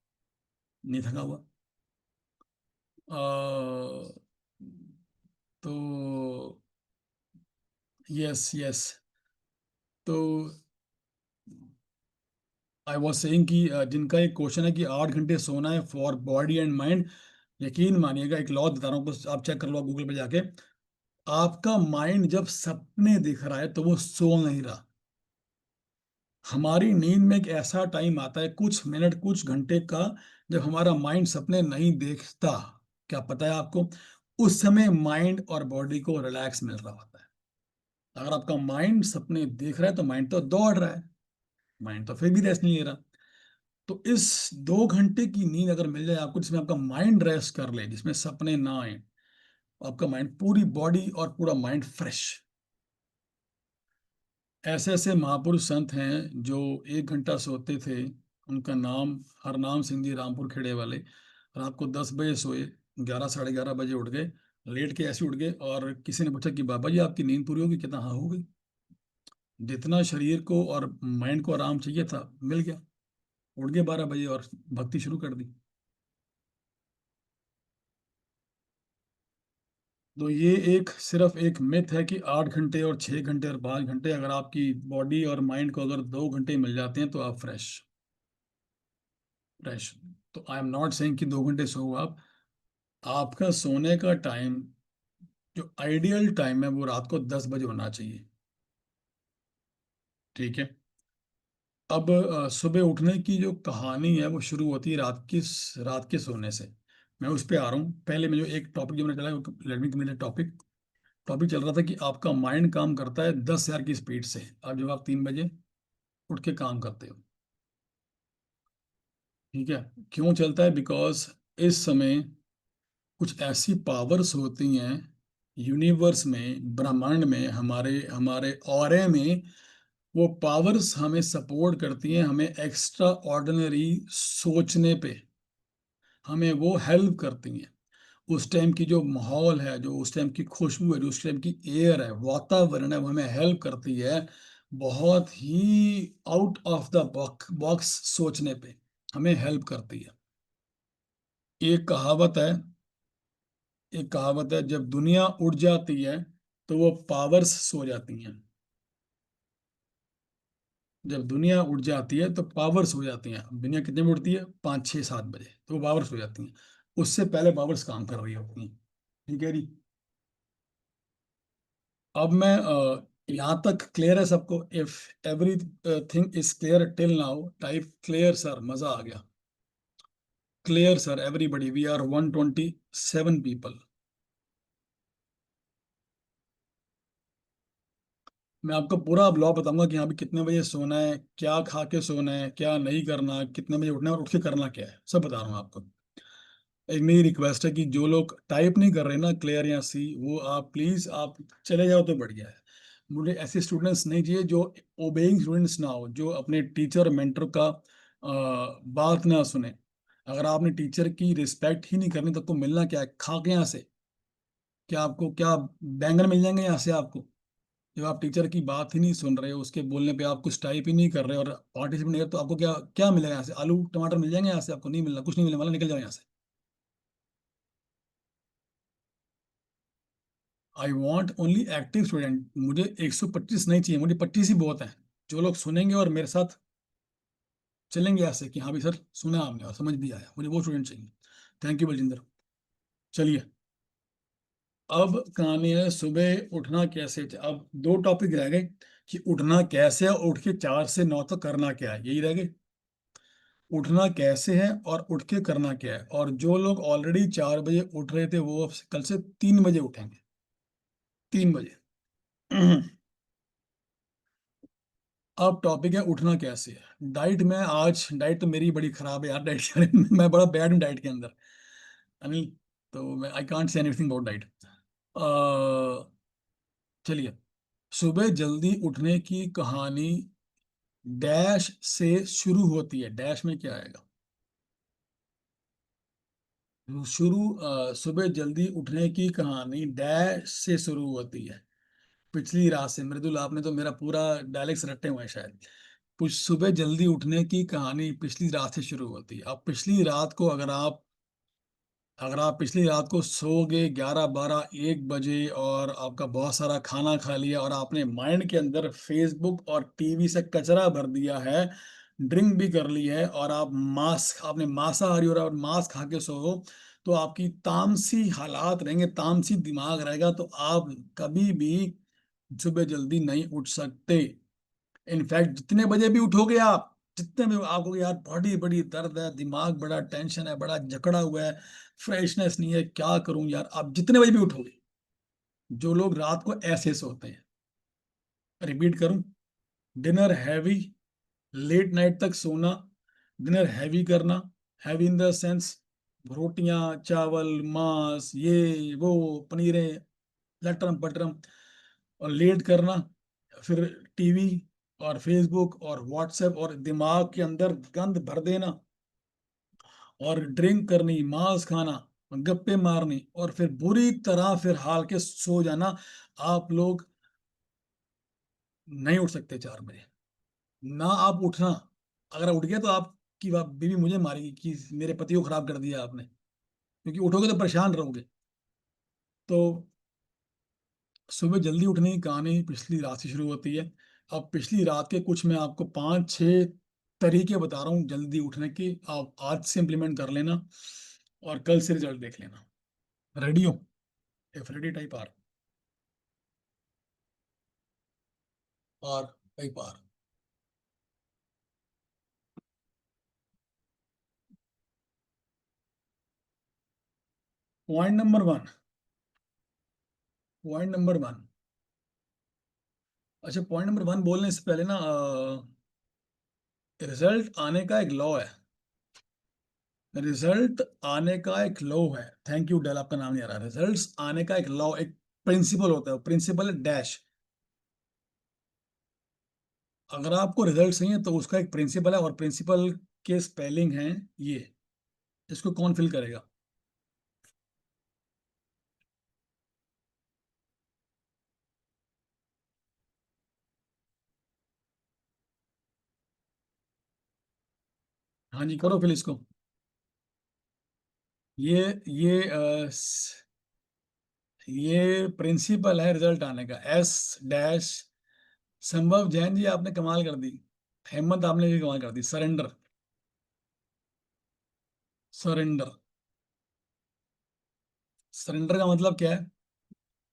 [SPEAKER 2] नहीं थका हुआ। तो यस यस। तो आई वॉज सेइंग कि जिनका एक क्वेश्चन है कि 8 घंटे सोना है फॉर बॉडी एंड माइंड, यकीन मानिएगा एक लॉ बता रहा हूँ, बस आप चेक कर लो गूगल पे जाके। आपका माइंड जब सपने दिख रहा है तो वो सो नहीं रहा। हमारी नींद में एक ऐसा टाइम आता है, कुछ मिनट कुछ घंटे का, जब हमारा माइंड सपने नहीं देखता। क्या पता है आपको? उस समय माइंड और बॉडी को रिलैक्स मिल रहा होता है। अगर आपका माइंड सपने देख रहा है तो माइंड तो दौड़ रहा है, माइंड तो फिर भी रेस्ट नहीं ले रहा। तो इस 2 घंटे की नींद अगर मिल जाए आपको, जिसमें आपका माइंड रेस्ट कर ले, जिसमें सपने ना आए, आपका माइंड, पूरी बॉडी और पूरा माइंड फ्रेश। ऐसे ऐसे महापुरुष संत हैं जो 1 घंटा सोते थे। उनका नाम हरनाम सिंह जी, रामपुर खेड़े वाले। रात को 10 बजे सोए, 11 साढ़े 11 बजे उठ गए। लेट के ऐसे उठ गए, और किसी ने पूछा कि बाबा जी आपकी नींद पूरी होगी? कितना, हाँ हो गई। जितना शरीर को और माइंड को आराम चाहिए था मिल गया। उठ गए 12 बजे और भक्ति शुरू कर दी। तो ये एक सिर्फ एक मिथ है कि 8 घंटे और 6 घंटे और 5 घंटे, अगर आपकी बॉडी और माइंड को अगर 2 घंटे मिल जाते हैं तो आप फ्रेश। फ्रेश। तो आई एम नॉट सेइंग कि 2 घंटे सो आप। आपका सोने का टाइम, जो आइडियल टाइम है, वो रात को 10 बजे होना चाहिए। ठीक है। अब सुबह उठने की जो कहानी है वो शुरू होती है रात के सोने से। मैं उस पे आ रहा हूँ। पहले मैं जो एक टॉपिक जो मैंने चला, let me complete topic. Topic चल रहा था कि आपका माइंड काम करता है 10,000 की स्पीड से। अब जब आप 3 बजे उठ के काम करते हो, ठीक है, क्यों चलता है? बिकॉज इस समय कुछ ऐसी पावर्स होती हैं यूनिवर्स में, ब्रह्मांड में, हमारे हमारे ऑरे में। वो पावर्स हमें सपोर्ट करती हैं, हमें एक्स्ट्रा ऑर्डिनरी सोचने पे हमें वो हेल्प करती हैं। उस टाइम की जो माहौल है, जो उस टाइम की खुशबू है, जो उस टाइम की एयर है, वातावरण है, वो हमें हेल्प करती है बहुत ही आउट ऑफ द बॉक्स सोचने पे, हमें हेल्प करती है। एक कहावत है, एक कहावत है, जब दुनिया उड़ जाती है तो वो पावर्स सो जाती हैं। जब दुनिया उड़ जाती है तो पावर्स हो जाती हैं। दुनिया कितने में उड़ती है? 5 6 7 बजे, तो वो पावर्स हो जाती हैं। उससे पहले पावर्स काम कर रही होती हैं। ठीक है जी। अब मैं यहाँ तक क्लियर है सबको? If everything is clear till now, type clear sir, मजा आ गया। Clear sir everybody, we are 127 people. मैं आपको पूरा ब्लॉग बताऊंगा कि यहाँ पे कितने बजे सोना है, क्या खा के सोना है, क्या नहीं करना, कितने बजे उठना है और उठ के करना क्या है, सब बता रहा हूँ आपको। एक मेरी रिक्वेस्ट है कि जो लोग टाइप नहीं कर रहे ना क्लियर या सी, वो आप प्लीज आप चले जाओ तो बढ़िया है। मुझे ऐसे स्टूडेंट्स नहीं चाहिए जो ओबेइंग स्टूडेंट्स ना हो, जो अपने टीचर मेंटर का बात ना सुने। अगर आपने टीचर की रिस्पेक्ट ही नहीं करनी तो आपको मिलना क्या है? खा के यहाँ से क्या आपको, क्या बैंगन मिल जाएंगे यहाँ से आपको? जब आप टीचर की बात ही नहीं सुन रहे हो, उसके बोलने पे आप कुछ टाइप ही नहीं कर रहे और पार्टिसिपेट नहीं कर, तो आपको क्या क्या मिलेगा यहाँ से? आलू टमाटर मिल जाएंगे यहाँ से? आपको नहीं मिलना, कुछ नहीं मिलने वाला, निकल जाओ यहाँ से। I want only active student. मुझे 125 नहीं चाहिए, मुझे 25 ही बहुत है। जो लोग सुनेंगे और मेरे साथ चलेंगे ऐसे कि हाँ भाई सर सुना आपने और समझ भी आया, मुझे वो स्टूडेंट चाहिए। Thank you Baljinder. चलिए, अब कहानी है सुबह उठना कैसे। अब दो टॉपिक रह गए कि उठना कैसे है, उठ के 4 से 9 तक करना क्या है, यही रह गए। उठना कैसे है और उठ के करना क्या है। और जो लोग ऑलरेडी 4 बजे उठ रहे थे वो अब कल से 3 बजे उठेंगे। 3 बजे। अब टॉपिक है उठना कैसे है। डाइट में आज, डाइट तो मेरी बड़ी खराब है यार, डाइट मैं बड़ा बैड हूँ डाइट के अंदर, अनिल। तो मैं I can't say anything about diet. चलिए, सुबह जल्दी उठने की कहानी डैश से शुरू होती है। डैश में क्या आएगा? सुबह जल्दी उठने की कहानी डैश से शुरू होती है। पिछली रात से। मृदुल, आपने तो मेरा पूरा डायलेक्ट रट्टे हुए हैं शायद। कुछ सुबह जल्दी उठने की कहानी पिछली रात से शुरू होती है। अब पिछली रात को अगर आप पिछली रात को सो गए 11 12 1 बजे और आपका बहुत सारा खाना खा लिया और आपने माइंड के अंदर फेसबुक और टीवी से कचरा भर दिया है, ड्रिंक भी कर ली है, और आपने मांसाहारी और मांस खा के सो, तो आपकी तामसी हालात रहेंगे, तामसी दिमाग रहेगा, तो आप कभी भी सुबह जल्दी नहीं उठ सकते। इनफैक्ट जितने बजे भी उठोगे आप, जितने भी आपको यार बॉडी बड़ी दर्द है, दिमाग बड़ा टेंशन है, बड़ा जकड़ा हुआ है, फ्रेशनेस नहीं है, क्या करूं यार, आप जितने बजे भी उठोगे, जो लोग रात को ऐसे सोते हैं, रिपीट करूं, डिनर हैवी, लेट नाइट तक सोना, डिनर हैवी करना, हैवी इन द सेंस रोटियां, चावल, मांस, ये वो, पनीरें, लटरम पटरम, और लेट करना, फिर टीवी और फेसबुक और व्हाट्सएप और दिमाग के अंदर गंद भर देना, और ड्रिंक करनी, मांस खाना, गप्पे मारनी, और फिर बुरी तरह फिर हाल के सो जाना। आप लोग नहीं उठ सकते 4 बजे, ना आप उठना। अगर उठ गया तो आपकी बीवी मुझे मारेगी कि मेरे पति को खराब कर दिया आपने, क्योंकि उठोगे तो परेशान रहोगे। तो सुबह जल्दी उठने की कहानी पिछली रात से शुरू होती है। अब पिछली रात के कुछ मैं आपको 5-6 तरीके बता रहा हूँ जल्दी उठने की, आप आज से इम्प्लीमेंट कर लेना और कल से रिजल्ट देख लेना। रेडी हो? If ready type R, R type R. Point number 1, point number 1। अच्छा, पॉइंट नंबर 1 बोलने से पहले ना, रिजल्ट आने का एक लॉ है। रिजल्ट आने का एक लॉ है। थैंक यू डेल, आपका नाम नहीं आ रहा। रिजल्ट्स आने का एक लॉ, एक प्रिंसिपल होता है। प्रिंसिपल है डैश। अगर आपको रिजल्ट नहीं है तो उसका एक प्रिंसिपल है, और प्रिंसिपल के स्पेलिंग है ये। इसको कौन फिल करेगा? हाँ जी, करो फिल इसको। ये प्रिंसिपल है रिजल्ट आने का, एस डैश। संभव जैन जी, आपने कमाल कर दी। हेमंत, आपने भी कमाल कर दी। Surrender, surrender. सरेंडर का मतलब क्या है?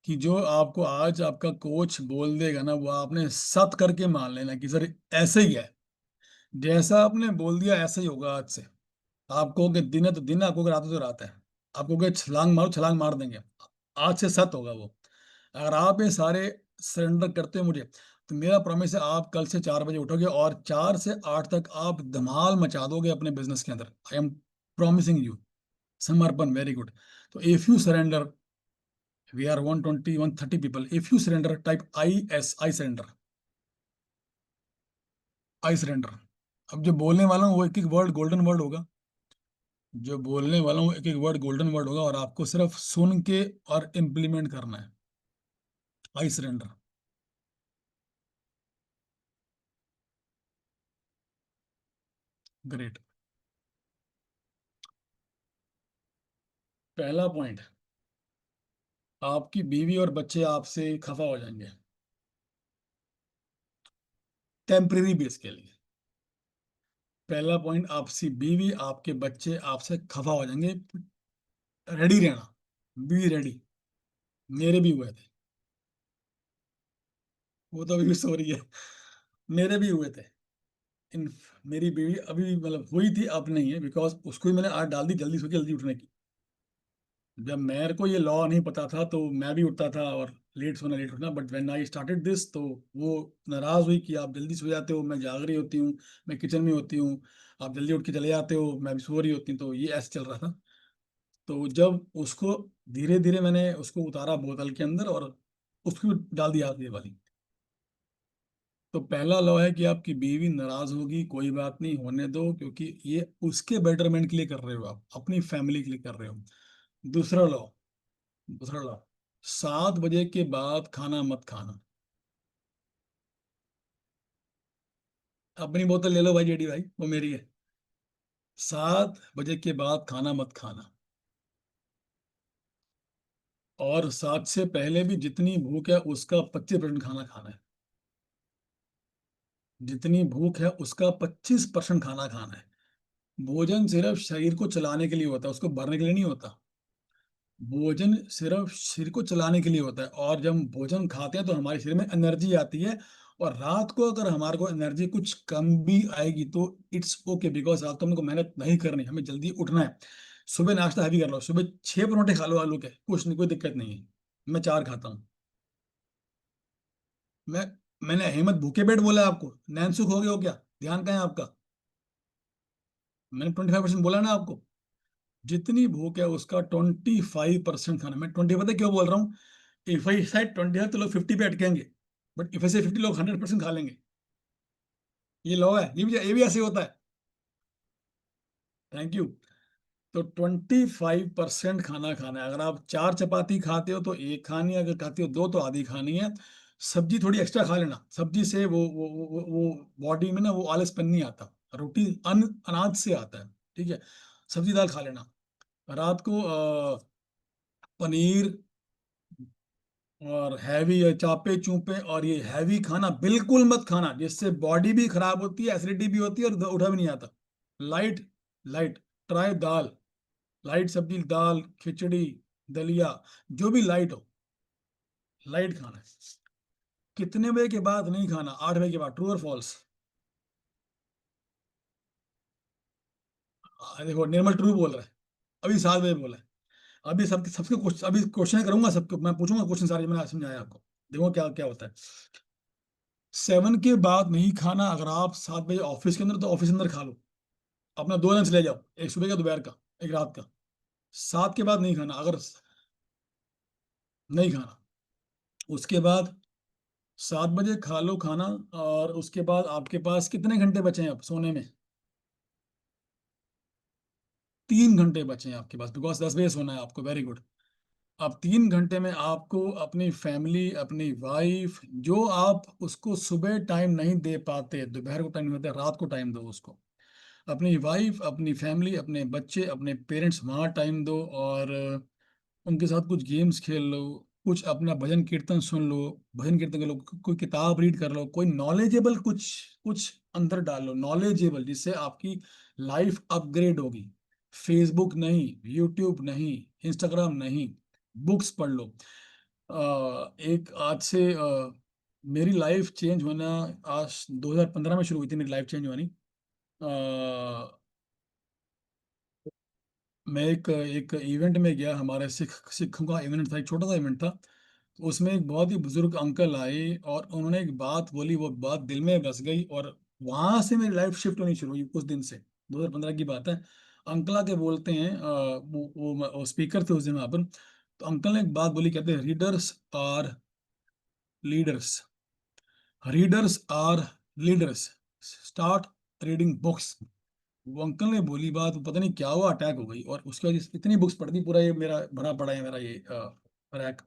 [SPEAKER 2] कि जो आपको आज आपका कोच बोल देगा ना, वो आपने सत करके मान लेना कि सर ऐसे ही है। जैसा आपने बोल दिया ऐसे ही होगा आज से। आप कहोगे दिन है तो दिन है, आप कहोगे रात है तो रात है। आप कहोगे छलांग मारो, छलांग मार देंगे। आज से सत होगा वो। अगर आप ये सारे सरेंडर करते हो मुझे, तो मेरा प्रॉमिस है आप कल से 4 बजे उठोगे और 4 से 8 तक आप धमाल मचा दोगे अपने बिजनेस के अंदर। I am promising you. समर्पण, वेरी गुड। तो if you surrender, we are 120 130 people, if you surrender type I S, I surrender, I surrender. अब जो बोलने वाला हूँ वो एक एक वर्ड गोल्डन वर्ड होगा। जो बोलने वाला हूँ एक एक वर्ड गोल्डन वर्ड होगा, और आपको सिर्फ सुन के और इम्प्लीमेंट करना है। I surrender. ग्रेट। पहला पॉइंट, आपकी बीवी और बच्चे आपसे खफा हो जाएंगे, टेम्परेरी बेस के लिए। पहला पॉइंट, आपसी बीवी, आपके बच्चे आपसे खफा हो जाएंगे। रेडी रहना, बी रेडी। मेरे भी हुए थे। वो तो अभी भी सो रही है। मेरे भी हुए थे। इन मेरी बीवी अभी मतलब हुई थी, अब नहीं है, बिकॉज उसको ही मैंने आदत डाल दी जल्दी सो के जल्दी उठने की। जब मेरे को ये लॉ नहीं पता था तो मैं भी उठता था और लेट सोना लेट उठना, but when I started this, तो वो नाराज हुई कि आप जल्दी सो जाते हो, मैं जाग रही होती हूँ, मैं किचन में होती हूँ, आप जल्दी उठ के चले जाते हो, मैं भी सो रही होती हूँ। तो ये ऐसे चल रहा था। तो जब उसको धीरे धीरे मैंने उसको उतारा बोतल के अंदर और उसको डाल दिया ये वाली। तो पहला लॉ है कि आपकी बीवी नाराज होगी, कोई बात नहीं, होने दो, क्योंकि ये उसके बेटरमेंट के लिए कर रहे हो, आप अपनी फैमिली के लिए कर रहे हो। दूसरा लॉ, दूसरा लॉ, 7 बजे के बाद खाना मत खाना। अपनी बोतल ले लो भाई, जेडी भाई, वो मेरी है। 7 बजे के बाद खाना मत खाना। और 7 से पहले भी जितनी भूख है उसका 25% खाना खाना है। जितनी भूख है उसका 25% खाना खाना है। भोजन सिर्फ शरीर को चलाने के लिए होता है, उसको भरने के लिए नहीं होता। भोजन सिर्फ शरीर को चलाने के लिए होता है, और जब हम भोजन खाते हैं तो हमारे शरीर में एनर्जी आती है। और रात को अगर हमारे को एनर्जी कुछ कम भी आएगी तो इट्स ओके, बिकॉज रात को हमको मेहनत नहीं करनी, हमें जल्दी उठना है। सुबह नाश्ता हैवी कर लो, सुबह 6 परोठे खा लो आलू के, कुछ नहीं, कोई दिक्कत नहीं है। मैं 4 खाता हूँ। मैं मैंने हिम्मत भूखे पेट बोला है आपको? नैन सुख हो गए हो क्या? ध्यान कहाँ है आपका? मैंने 25% बोला ना आपको। जितनी भूख है उसका 25% खाना। मैं 20 पता है क्यों बोल रहा हूँ? इफ आई सेड 20 है तो लोग 50 पे अटकेंगे, बट इफ आई से 50 लोग 100% खा लेंगे। ये लॉ है, ये भी ऐसे होता है। Thank you. तो 25% खाना खाना है। अगर आप 4 चपाती खाते हो तो एक खानी है, अगर खाते हो दो तो आधी खानी है। सब्जी थोड़ी एक्स्ट्रा खा लेना, सब्जी से वो बॉडी में ना वो आलसपन नहीं आता। रोटी अनाज से आता है, ठीक है। सब्जी दाल खा लेना। रात को पनीर और हैवी चापे चूपे और ये हैवी खाना बिल्कुल मत खाना, जिससे बॉडी भी खराब होती है, एसिडिटी भी होती है और उठा भी नहीं आता। Light, light. ट्राई दाल, लाइट सब्जी, दाल खिचड़ी दलिया, जो भी लाइट हो, लाइट खाना है। कितने बजे के बाद नहीं खाना? 8 बजे के बाद। ट्रू और फॉल्स? देखो निर्मल ट्रू बोल रहा है, अभी 7 बजे बोला है। अभी सबके सबके क्वेश्चन, अभी क्वेश्चन करूंगा सबको, मैं पूछूंगा क्वेश्चन सारे जो मैंने आज समझाया आपको। देखो क्या क्या होता है। 7 के बाद नहीं खाना। अगर आप 7 बजे ऑफिस के अंदर, तो ऑफिस के अंदर खा लो। अपना 2 लंच ले जाओ, एक सुबह का, दोपहर का, एक रात का। 7 के बाद नहीं खाना। अगर नहीं खाना, उसके बाद 7 बजे खा लो खाना। और उसके बाद आपके पास कितने घंटे बचे हैं अब सोने में? 3 घंटे बचे हैं आपके पास, बिकॉज 10 बजे सोना है आपको। Very good. अब 3 घंटे में आपको अपनी फैमिली, अपनी वाइफ, जो आप उसको सुबह टाइम नहीं दे पाते, दोपहर को टाइम नहीं देते, रात को टाइम दो उसको। अपनी वाइफ, अपनी फैमिली, अपने बच्चे, अपने पेरेंट्स, वहाँ टाइम दो। और उनके साथ कुछ गेम्स खेल लो, कुछ अपना भजन कीर्तन सुन लो, भजन कीर्तन कर लो, कोई किताब रीड कर लो, कोई नॉलेजेबल कुछ कुछ अंदर डाल लो, नॉलेजेबल, जिससे आपकी लाइफ अपग्रेड होगी। फेसबुक नहीं, यूट्यूब नहीं, इंस्टाग्राम नहीं, बुक्स पढ़ लो। एक आज से मेरी लाइफ चेंज होना, आज 2015 में शुरू हुई थी मेरी लाइफ चेंज होनी। मैं एक एक इवेंट में गया, हमारे सिखों का इवेंट था, एक छोटा सा इवेंट था। तो उसमें एक बहुत ही बुजुर्ग अंकल आए और उन्होंने एक बात बोली, वो बात दिल में बस गई। और वहां से मेरी लाइफ शिफ्ट होनी शुरू हुई उस दिन से। 2015 की बात है। अंकल आके बोलते हैं, वो स्पीकर थे उस दिन वहां पर। तो अंकल ने एक बात बोली, कहते हैं readers are leaders, readers are leaders, start reading books. वो अंकल ने बोली बात, पता नहीं क्या हुआ, अटैक हो गई। और उसके वजह से इतनी बुक्स पढ़ दी, पूरा ये मेरा भरा पड़ा है, मेरा ये रैक,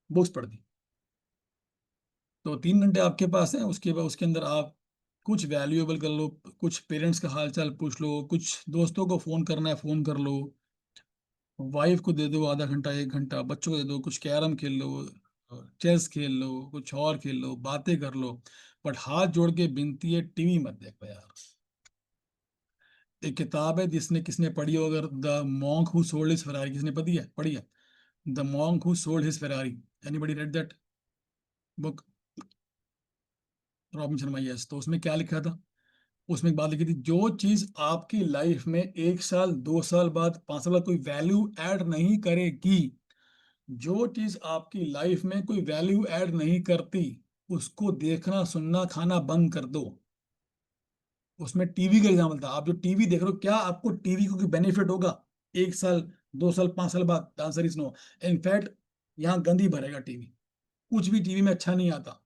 [SPEAKER 2] बुक्स पढ़ दी। तो 3 घंटे आपके पास है, उसके बाद उसके अंदर आप कुछ वैल्यूएबल कर लो, कुछ पेरेंट्स का हालचाल पूछ लो, कुछ दोस्तों को फोन करना है फोन कर लो, वाइफ को दे दो आधा घंटा 1 घंटा, बच्चों को दे दो, कुछ कैरम खेल लो, चेस खेल लो, कुछ और खेल लो, बातें कर लो। बट हाथ जोड़ के विनती है, टीवी मत देखो यार। एक किताब है, जिसने किसने पढ़ी हो, अगर the monk who sold his Ferrari, किसने पढ़ी है? The monk who sold his Ferrari. Anybody read that book? Robin Sharma, yes. तो उसमें क्या लिखा था? उसमें एक बात लिखी थी, जो चीज आपकी लाइफ में 1 साल 2 साल बाद 5 साल बाद कोई वैल्यू ऐड नहीं करेगी, जो चीज आपकी लाइफ में कोई वैल्यू ऐड नहीं करती, उसको देखना सुनना खाना बंद कर दो। उसमें टीवी का एग्जाम्पल था। आप जो टीवी देख रहे हो, क्या आपको टीवी को कोई बेनिफिट होगा 1 साल 2 साल 5 साल बाद? Answer is no. इनफैक्ट यहाँ गंदी भरेगा टीवी। कुछ भी टीवी में अच्छा नहीं आता,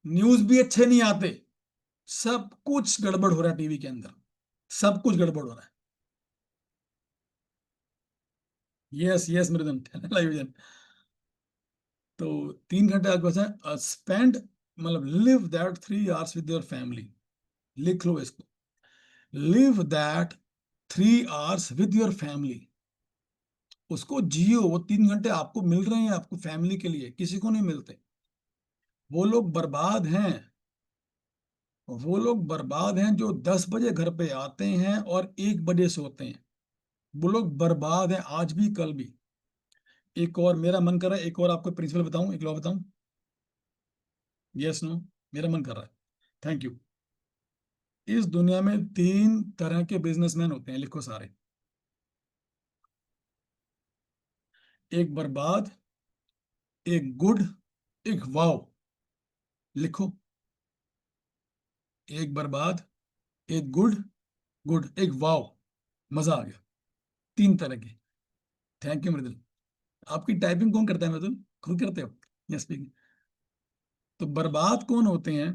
[SPEAKER 2] न्यूज भी अच्छे नहीं आते। सब कुछ गड़बड़ हो रहा है टीवी के अंदर, सब कुछ गड़बड़ हो रहा है। यस यस मृदन, टेलीविजन। तो 3 घंटे आपके पास है, स्पेंड, मतलब live that 3 hours with your family. लिख लो इसको, live that 3 hours with your family. उसको जियो। वो 3 घंटे आपको मिल रहे हैं, आपको फैमिली के लिए, किसी को नहीं मिलते। वो लोग बर्बाद हैं, वो लोग बर्बाद हैं जो 10 बजे घर पे आते हैं और 1 बजे सोते हैं। वो लोग बर्बाद हैं, आज भी कल भी। एक और मेरा मन कर रहा है, एक और आपको प्रिंसिपल बताऊं, एक लॉ बताऊं? Yes no? मेरा मन कर रहा है। Thank you. इस दुनिया में 3 तरह के बिजनेसमैन होते हैं, लिखो सारे। एक बर्बाद, एक गुड, एक वाव। लिखो, एक बर्बाद, एक गुड, गुड, एक वाव, मजा आ गया। तीन तरह के। थैंक यू मृदुल। आपकी टाइपिंग कौन करता है मृदुल, खुद करते हो? यस। तो बर्बाद कौन होते हैं?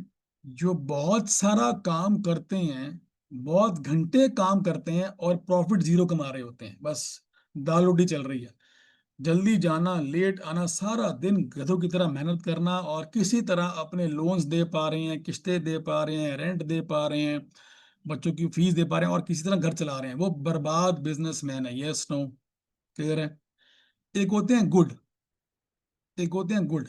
[SPEAKER 2] जो बहुत सारा काम करते हैं, बहुत घंटे काम करते हैं और प्रॉफिट जीरो कमा रहे होते हैं, बस दाल रोटी चल रही है। जल्दी जाना, लेट आना, सारा दिन गधों की तरह मेहनत करना, और किसी तरह अपने लोन्स दे पा रहे हैं, किस्तें दे पा रहे हैं, रेंट दे पा रहे हैं, बच्चों की फीस दे पा रहे हैं, और किसी तरह घर चला रहे हैं। वो बर्बाद बिजनेसमैन है। Yes no? क्लियर है? एक होते हैं गुड, एक होते हैं गुड।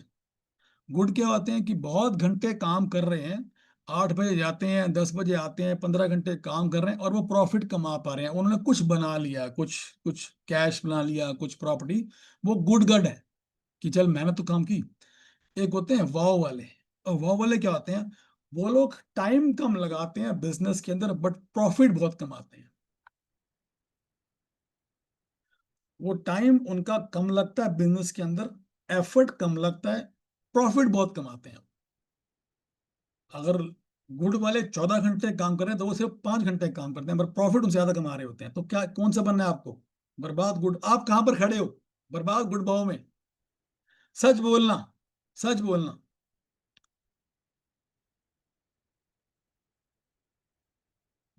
[SPEAKER 2] गुड क्या होते हैं कि बहुत घंटे काम कर रहे हैं, 8 बजे जाते हैं, 10 बजे आते हैं, 15 घंटे काम कर रहे हैं और वो प्रॉफिट कमा पा रहे हैं, उन्होंने कुछ बना लिया, कुछ कुछ कैश बना लिया, कुछ प्रॉपर्टी। वो गुड गड है कि चल मैंने तो काम की। एक होते हैं वाव वाले। और वाव वाले क्या होते हैं? वो लोग टाइम कम लगाते हैं बिजनेस के अंदर, बट प्रॉफिट बहुत कमाते हैं। वो टाइम उनका कम लगता है बिजनेस के अंदर, एफर्ट कम लगता है, प्रॉफिट बहुत कमाते हैं। अगर गुड वाले 14 घंटे काम कर रहे हैं तो वो सिर्फ 5 घंटे काम करते हैं, पर प्रॉफिट उनसे ज्यादा कमा रहे होते हैं। तो क्या, कौन सा बनना है आपको? बर्बाद गुड? आप कहां पर खड़े हो बर्बाद गुड भाव में? सच बोलना, सच बोलना।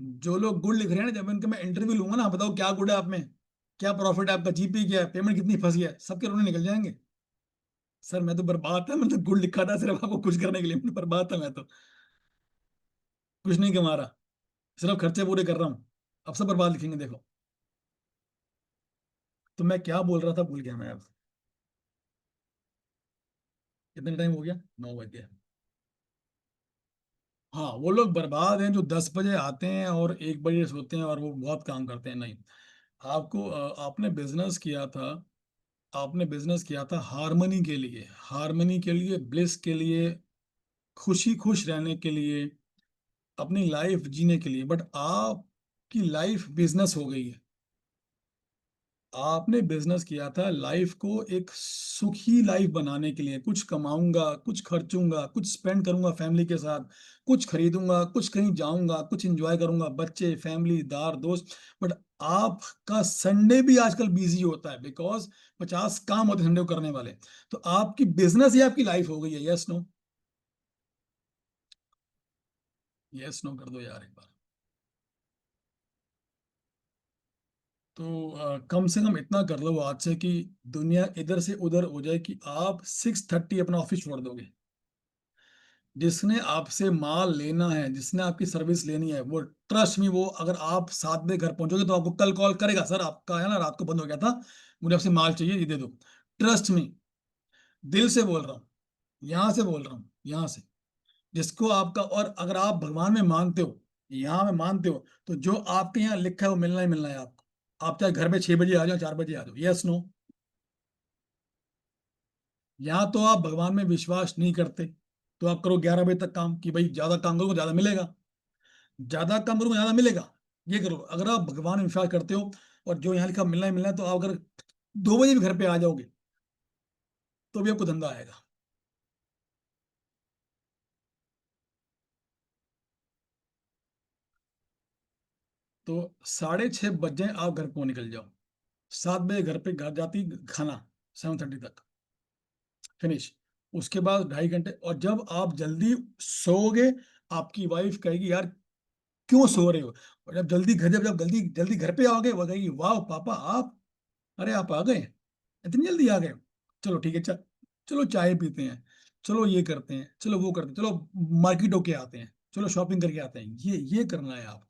[SPEAKER 2] जो लोग गुड लिख रहे हैं ना, जब उनके मैं इंटरव्यू लूंगा ना, बताओ क्या गुड है आप में, क्या प्रॉफिट है आपका, जीपी क्या है, पेमेंट कितनी फंसी है, सबके रोने निकल जाएंगे। सर मैं तो बर्बाद था, मैंने तो गुड लिखा था सिर्फ आपको खुश करने के लिए, मैं बर्बाद था, मैं तो कुछ नहीं कमा रहा, सिर्फ खर्चे पूरे कर रहा हूँ। अब सब बर्बाद लिखेंगे देखो। तो मैं क्या बोल रहा था, भूल गया मैं अब। कितने टाइम हो गया? 9 बज गया। हाँ, वो लोग बर्बाद हैं जो 10 बजे आते हैं और 1 बजे सोते हैं और वो बहुत काम करते हैं। नहीं, आपको आपने बिजनेस किया था, आपने बिजनेस किया था हार्मनी के लिए, हार्मनी के लिए, ब्लिस के लिए, खुशी खुश रहने के लिए, अपनी लाइफ जीने के लिए, बट आपकी लाइफ बिजनेस हो गई है। आपने बिजनेस किया था लाइफ को एक सुखी लाइफ बनाने के लिए, कुछ कमाऊंगा, कुछ खर्चूंगा, कुछ स्पेंड करूंगा फैमिली के साथ, कुछ खरीदूंगा, कुछ कहीं जाऊंगा, कुछ एंजॉय करूंगा, बच्चे, फैमिली, दार, दोस्त। बट आपका संडे भी आजकल बिजी होता है, बिकॉज 50 काम होते हैं संडे को करने वाले। तो आपकी बिजनेस ही आपकी लाइफ हो गई है। Yes no? यस नो कर दो यार एक बार। तो कम से कम इतना कर लो आज से कि दुनिया इधर से उधर हो जाए कि आप 6:30 अपना ऑफिस छोड़ दोगे। जिसने आपसे माल लेना है, जिसने आपकी सर्विस लेनी है, वो ट्रस्ट मी, वो अगर आप 7 बजे घर पहुंचोगे तो आपको कल कॉल करेगा, सर आपका है ना रात को बंद हो गया था, मुझे आपसे माल चाहिए, ये दे दो। ट्रस्ट मी, दिल से बोल रहा हूँ, यहाँ से बोल रहा हूँ, यहाँ से। जिसको आपका, और अगर आप भगवान में मानते हो, यहाँ में मानते हो, तो जो आपके यहाँ लिखा है वो मिलना ही मिलना है आपको। आप चाहे घर पे 6 बजे आ जाओ, 4 बजे आ जाओ। Yes no? यहाँ तो आप भगवान में विश्वास नहीं करते, तो आप करो 11 बजे तक काम, कि भाई ज्यादा काम करोगे ज्यादा मिलेगा, ज्यादा काम करोगे ज्यादा मिलेगा। ये करो। अगर आप भगवान में विश्वास करते हो और जो यहाँ लिखा मिलना ही मिलना है, तो आप अगर 2 बजे भी घर पे आ जाओगे तो भी आपको धंधा आएगा। तो 6:30 बज जाए आप घर को निकल जाओ, 7 बजे घर पे घर जाती खाना, 7:30 तक फिनिश। उसके बाद 2.5 घंटे, और जब आप जल्दी सोओगे, आपकी वाइफ कहेगी यार क्यों सो रहे हो। और जब जल्दी घर, जब जब जल्दी जल्दी घर पे आओगे, वो कहेगी वाह पापा आप, अरे आप आ गए, इतनी जल्दी आ गए, चलो ठीक है, चलो चाय पीते हैं, चलो ये करते हैं, चलो वो करते हैं, चलो मार्केट होके आते हैं, चलो शॉपिंग करके आते हैं। ये करना है आप,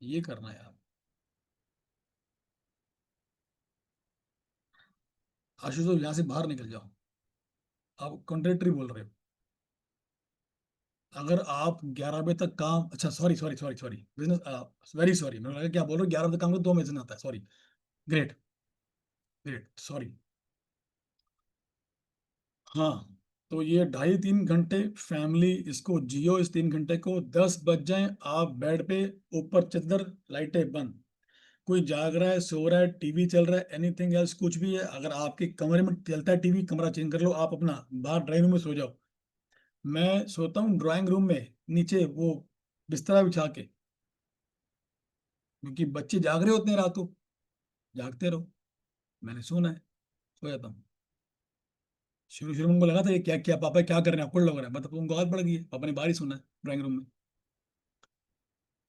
[SPEAKER 2] ये करना है आप। आशीष यहाँ से बाहर निकल जाओ, आप कॉन्ट्रेक्टर बोल रहे हो। अगर आप 11 बजे तक काम, अच्छा sorry sorry sorry sorry, business, very sorry, मैंने लगा क्या बोल रहे हो, 11 बजे तक काम करो 2 महीने आता है, सॉरी। Great, great, sorry. हाँ, तो ये 2.5-3 घंटे फैमिली, इसको जियो इस 3 घंटे को। 10 बज जाए आप बेड पे, ऊपर चद्दर, लाइटें बंद, कोई जाग रहा है, सो रहा है, टीवी चल रहा है, एनीथिंग एल्स कुछ भी है, अगर आपके कमरे में चलता है टीवी, कमरा चेंज कर लो, आप अपना बाहर ड्राइंग रूम में सो जाओ। मैं सोता हूँ ड्राइंग रूम में, नीचे वो बिस्तरा बिछा के, क्योंकि बच्चे जाग रहे होते हैं रात को, जागते रहो, मैंने सोना है, सो जाता हूँ। शुरू शुरू में उनको लगा था ये क्या क्या पापा क्या कर रहे हैं, अकड़ लग रहा है, मतलब उनको आदत पड़ गई है, पापा ने बाहर ही सोना है ड्राइंग रूम में।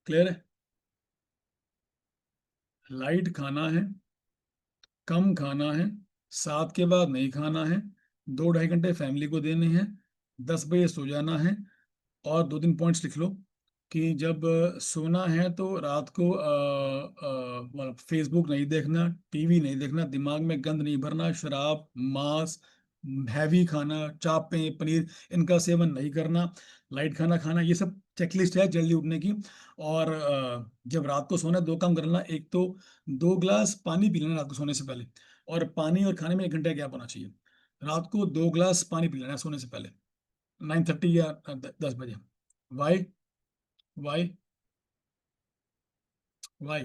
[SPEAKER 2] क्लियर है। लाइट खाना है, कम खाना है, 7 के बाद नहीं खाना है, 2 ढाई घंटे फैमिली को देने हैं, 10 बजे सो जाना है। और 2 3 पॉइंट्स लिख लो कि जब सोना है तो रात को मतलब फेसबुक नहीं देखना, टीवी नहीं देखना, दिमाग में गंद नहीं भरना, शराब, मांस, हैवी खाना, चापें, पनीर, इनका सेवन नहीं करना, लाइट खाना खाना, ये सब चेकलिस्ट है जल्दी उठने की। और जब रात को सोना है, 2 काम करना, एक तो 2 ग्लास पानी पी लेना रात को सोने से पहले, और पानी और खाने में 1 घंटे गैप होना चाहिए। रात को 2 ग्लास पानी पी लेना है सोने से पहले, 9:30 या 10 बजे। वाई? वाई? वाई?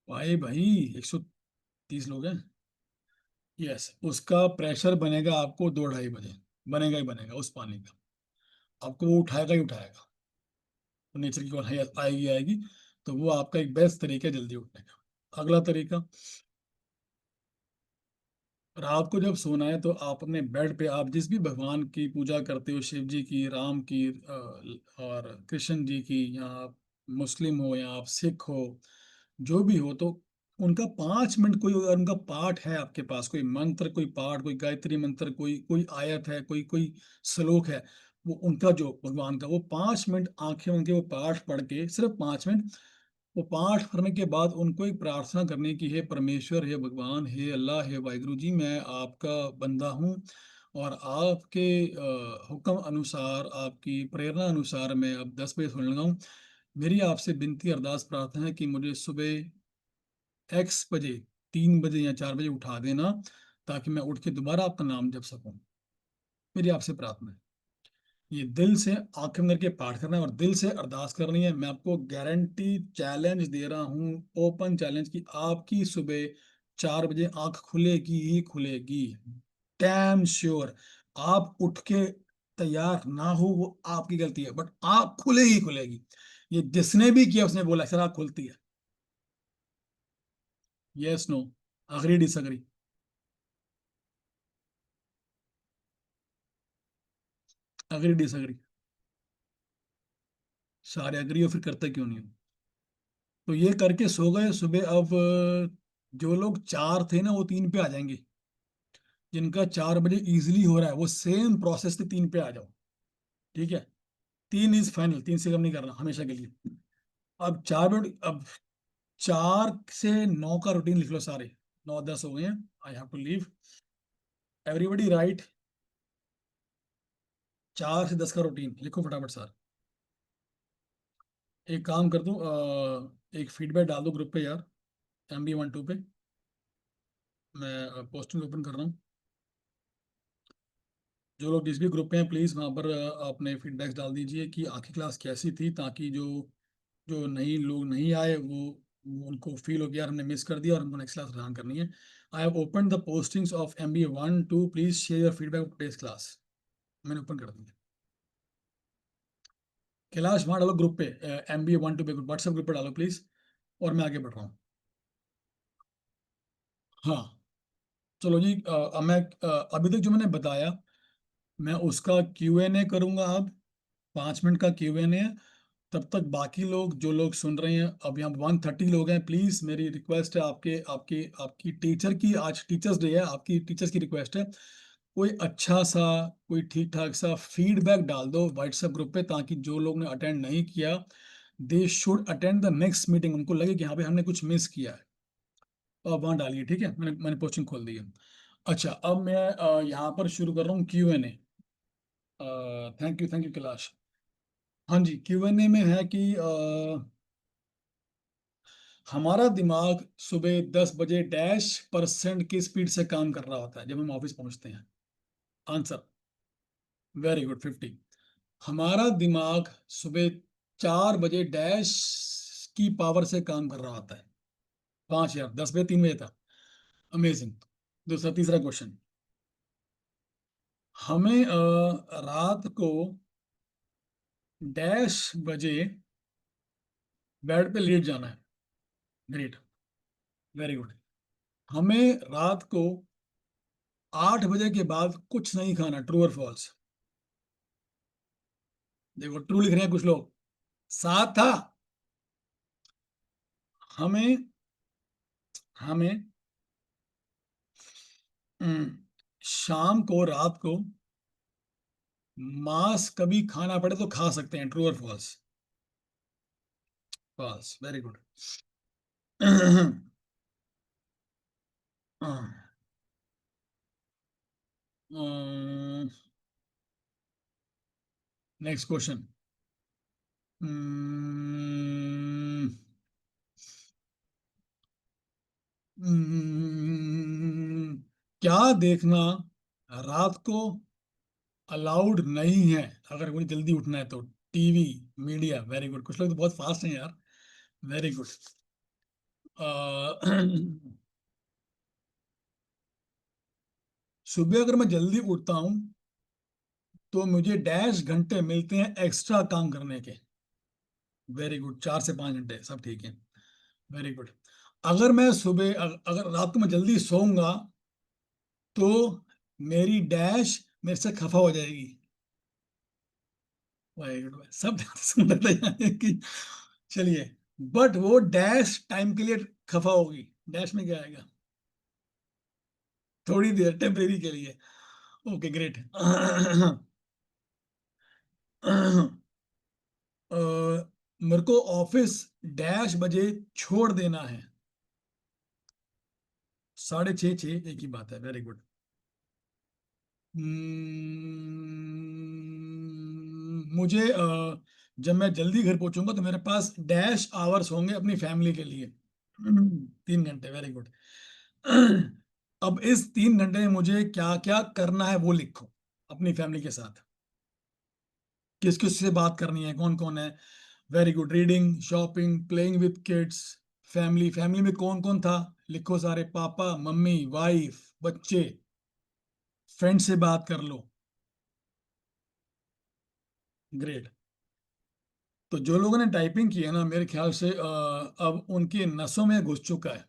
[SPEAKER 2] वाई भाई, 130 लोग हैं। यस, उसका प्रेशर बनेगा आपको 2 ढाई बजे, बनेगा ही बनेगा उस पानी का, आपको वो उठाएगा ही उठाएगा, तो नेचर की कॉल आएगी आएगी। तो वो आपका एक बेस्ट तरीका है जल्दी उठने का। अगला तरीका, रात को जब सोना है तो आप अपने बेड पे, आप जिस भी भगवान की पूजा करते हो, शिव जी की, राम की, और कृष्ण जी की, या आप मुस्लिम हो या आप सिख हो, जो भी हो, तो उनका 5 मिनट कोई अगर उनका पाठ है आपके पास, कोई मंत्र, कोई पाठ, कोई गायत्री मंत्र, कोई कोई आयत है, कोई कोई श्लोक है, वो उनका जो भगवान का, वो 5 मिनट आंखें उनके वो पाठ पढ़ के, सिर्फ 5 मिनट वो पाठ करने के बाद उनको एक प्रार्थना करने की, हे परमेश्वर, हे भगवान, हे अल्लाह, हे वाहिगुरु जी, मैं आपका बंदा हूँ, और आपके हुक्म अनुसार, आपकी प्रेरणा अनुसार मैं अब 10 बजे सोने लगा हूँ। मेरी आपसे विनती अरदास प्रार्थना है कि मुझे सुबह X बजे, 3 बजे या 4 बजे उठा देना, ताकि मैं उठ के दोबारा आपका नाम जप सकूं। मेरी आपसे प्रार्थना है, ये दिल से आंखें बंद करके पाठ करना है और दिल से अरदास करनी है। मैं आपको गारंटी चैलेंज दे रहा हूँ, ओपन चैलेंज, कि आपकी सुबह 4 बजे आंख खुलेगी ही खुलेगी। Damn sure. आप उठ के तैयार ना हो वो आपकी गलती है, बट आंख खुले ही खुलेगी। ये जिसने भी किया उसने बोला सर आंख खुलती है। Yes, no, agree, disagree? Agree, disagree? सारे अग्री हो, फिर करते क्यों नहीं हो? तो ये करके सो गए सुबह। अब जो लोग 4 थे ना, वो 3 पे आ जाएंगे। जिनका 4 बजे इजीली हो रहा है, वो सेम प्रोसेस से 3 पे आ जाओ। ठीक है, 3 इज फाइनल, 3 से कम नहीं करना हमेशा के लिए। अब 4 बजे, अब 4 से 9 का रूटीन लिख लो सारे। 9 10 हो गए हैं, I have to leave, everybody right. 4 से 10 का रूटीन लिखो फटाफट सर। एक काम कर दूं, एक फीडबैक डाल दो ग्रुप पे यार, MB12 पे। मैं पोस्टिंग ओपन कर रहा हूँ। जो लोग जिस भी ग्रुप पे हैं, प्लीज़ वहाँ पर अपने फीडबैक्स डाल दीजिए कि आखिरी क्लास कैसी थी, ताकि जो जो नई लोग नहीं आए, वो उनको फील हो कि यार हमने मिस कर दिया और हमको नेक्स्ट क्लास रन करनी है। I have open the postings of MBA 1 2, please share your feedback of today's class. मैंने ओपन कर दिया। कैलाश वहाँ डालो ग्रुप पे, MBA 1 2 पे व्हाट्सएप ग्रुप पे डालो प्लीज। और मैं आगे बढ़ रहा हूँ। हाँ, चलो जी, अब मैं अभी तक जो मैंने बताया, मैं उसका Q&A करूंगा अब। 5 मिनट का Q&A है। तब तक बाकी लोग, जो लोग सुन रहे हैं, अब यहाँ 130 लोग हैं, प्लीज मेरी रिक्वेस्ट है, आपके आपके आपकी टीचर की, आज टीचर्स डे है, आपकी टीचर्स की रिक्वेस्ट है, कोई अच्छा सा, कोई ठीक ठाक सा फीडबैक डाल दो व्हाट्सएप ग्रुप पे, ताकि जो लोग ने अटेंड नहीं किया, they should attend the next meeting, उनको लगे कि यहाँ पे हमने कुछ मिस किया है। तो आप वहाँ डालिए, ठीक है, मैंने मैंने पोस्टिंग खोल दी है। अच्छा, अब मैं यहाँ पर शुरू कर रहा हूँ Q&A। Thank you Kailash. हाँ जी, Q&A में है कि हमारा दिमाग सुबह 10 बजे %, की स्पीड से काम कर रहा होता है जब हम ऑफिस पहुंचते हैं। Answer, very good, 50। हमारा दिमाग सुबह 4 बजे की पावर से काम कर रहा होता है। 5 यार, 10 बजे 3 बजे था। अमेजिंग। दूसरा, तीसरा क्वेश्चन, हमें रात को -बजे बेड पे लेट जाना है। Great, very good. हमें रात को 8 बजे के बाद कुछ नहीं खाना, ट्रू और फॉल्स? देखो ट्रू लिख रहे हैं कुछ लोग, साथ था। हमें हमें शाम को, रात को मांस कभी खाना पड़े तो खा सकते हैं, ट्रू और false? False, very good. Next question. क्या देखना रात को अलाउड नहीं है अगर मुझे जल्दी उठना है तो? TV, media, very good. कुछ लोग तो बहुत फास्ट हैं यार, वेरी गुड। सुबह अगर मैं जल्दी उठता हूं तो मुझे डैश घंटे मिलते हैं एक्स्ट्रा काम करने के। वेरी गुड, 4 से 5 घंटे, सब ठीक है, वेरी गुड। अगर मैं सुबह अगर रात को मैं जल्दी सोऊंगा तो मेरी डैश मेरे से खफा हो जाएगी। वेरी गुड, सब सुंदर जाने की। चलिए, बट वो डैश टाइम के लिए खफा होगी, डैश में क्या आएगा? थोड़ी देर, टेम्परेरी के लिए। Okay, great. मेरे को ऑफिस डैश बजे छोड़ देना है। 6:30, 6 एक ही बात है, वेरी गुड। मुझे जब मैं जल्दी घर पहुंचूंगा तो मेरे पास डैश आवर्स होंगे अपनी फैमिली के लिए। 3 घंटे, वेरी गुड। अब इस 3 घंटे में मुझे क्या क्या करना है वो लिखो अपनी फैमिली के साथ। किस किस से बात करनी है, कौन कौन है? Very good. Reading, shopping, playing with kids. Family, family में कौन कौन था? लिखो सारे, पापा, मम्मी, वाइफ, बच्चे। फ्रेंड से बात कर लो। ग्रेट। तो जो लोगों ने टाइपिंग की है ना, मेरे ख्याल से अब उनकी नसों में घुस चुका है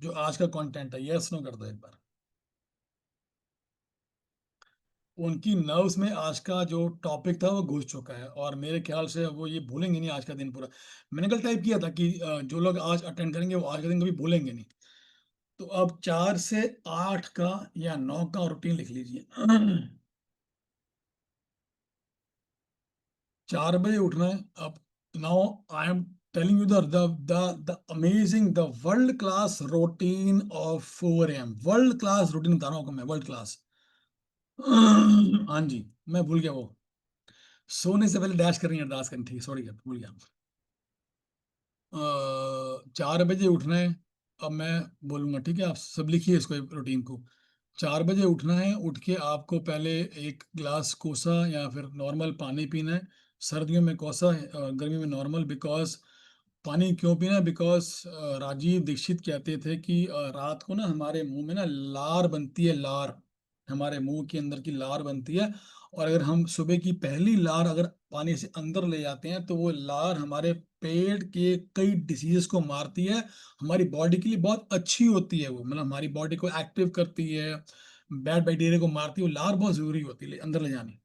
[SPEAKER 2] जो आज का कंटेंट है। यस नो कर दो एक बार। उनकी नर्व्स में आज का जो टॉपिक था वो घुस चुका है, और मेरे ख्याल से वो ये भूलेंगे नहीं आज का दिन पूरा। मैंने कल टाइप किया था कि जो लोग आज अटेंड करेंगे वो आज का दिन कभी भूलेंगे नहीं। तो अब 4 से 8 का या 9 का रूटीन लिख लीजिए। 4 बजे उठना है। अब now I am telling you the amazing, the world class routine of 4 AM। World class routine बता रहा हूँ मैं, वर्ल्ड क्लास। हाँ जी, मैं भूल गया वो। सोने से पहले डैश करनी है, अरदास करनी, ठीक है, सॉरी भूल गया। 4 बजे उठना है। अब मैं बोलूंगा, ठीक है, आप सब लिखिए इसको, रूटीन को। 4 बजे उठना है, उठ के आपको पहले एक गिलास कोसा या फिर नॉर्मल पानी पीना है। सर्दियों में कोसा, गर्मी में नॉर्मल। बिकॉज पानी क्यों पीना है? बिकॉज राजीव दीक्षित कहते थे कि रात को ना हमारे मुंह में ना लार बनती है, लार। हमारे मुंह के अंदर की लार बनती है, और अगर हम सुबह की पहली लार अगर पानी से अंदर ले जाते हैं तो वो लार हमारे पेट के कई डिसीजेस को मारती है। हमारी बॉडी के लिए बहुत अच्छी होती है वो, मतलब हमारी बॉडी को एक्टिव करती है, बैड बैक्टीरिया को मारती है। वो लार बहुत जरूरी होती है अंदर ले जानी।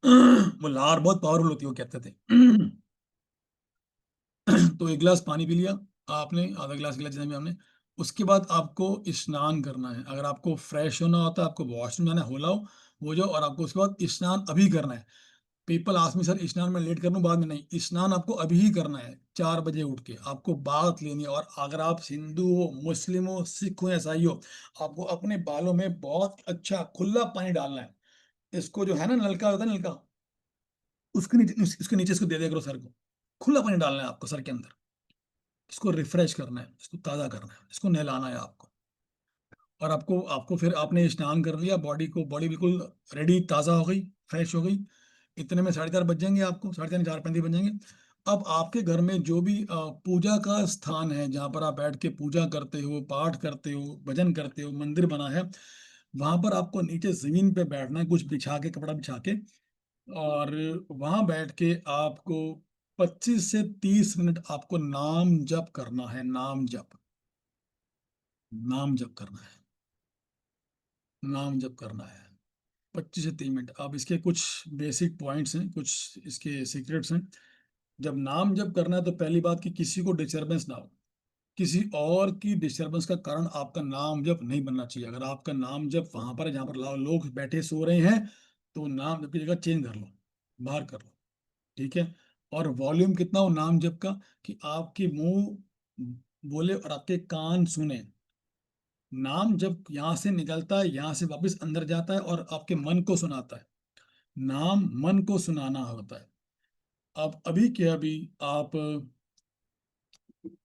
[SPEAKER 2] वो लार बहुत पावरफुल होती है, वो कहते थे। तो एक गिलास पानी पी लिया आपने, आधा गिलास गिलास जितना भी आपने। उसके बाद आपको स्नान करना है। अगर आपको फ्रेश होना होता है, आपको वॉशरूम जाना है, हो लाओ, वो जाओ, और आपको उसके बाद स्नान अभी करना है। पीपल आस्क मी सर स्नान में लेट कर लूं बाद में? नहीं, स्नान आपको अभी ही करना है। 4 बजे उठ के आपको बात लेनी है। और अगर आप हिंदू हो, मुस्लिम हो, सिख हो, ईसाई हो, आपको अपने बालों में बहुत अच्छा खुला पानी डालना है। इसको जो है ना, नलका होता है, नलका, उसके नीचे इसको दे दिया करो सर को। खुला पानी डालना है आपको सर के अंदर। इसको रिफ्रेश करना है, इसको ताज़ा करना है, इसको नहलाना है आपको। और आपको आपको फिर आपने स्नान कर लिया, बॉडी बिल्कुल रेडी, ताज़ा हो गई, फ्रेश हो गई। इतने में 4:30 बज जाएंगे आपको, 4:30, 4:35 बज जाएंगे। अब आपके घर में जो भी पूजा का स्थान है, जहाँ पर आप बैठ के पूजा करते हो, पाठ करते हो, भजन करते हो, मंदिर बना है, वहां पर आपको नीचे जमीन पे बैठना है, कुछ बिछा के, कपड़ा बिछा के। और वहां बैठ के आपको 25 से 30 मिनट आपको नाम जप करना है, नाम जप करना है, नाम जप करना है। 25 से 30 मिनट। अब इसके कुछ बेसिक पॉइंट्स हैं, कुछ इसके सीक्रेट्स हैं। जब नाम जप करना है तो पहली बात कि किसी को डिस्टरबेंस ना हो, किसी और की डिस्टरबेंस का कारण आपका नाम जप नहीं बनना चाहिए। अगर आपका नाम जप वहां पर है जहां पर लोग बैठे सो रहे हैं, तो नाम जप की जगह चेंज कर लो, बाहर कर लो। ठीक है। और वॉल्यूम कितना हो नाम जप का, कि आपके मुंह बोले और आपके कान सुने। नाम जब यहाँ से निकलता है, यहाँ से वापस अंदर जाता है और आपके मन को सुनाता है। नाम मन को सुनाना होता है। अब अभी के अभी आप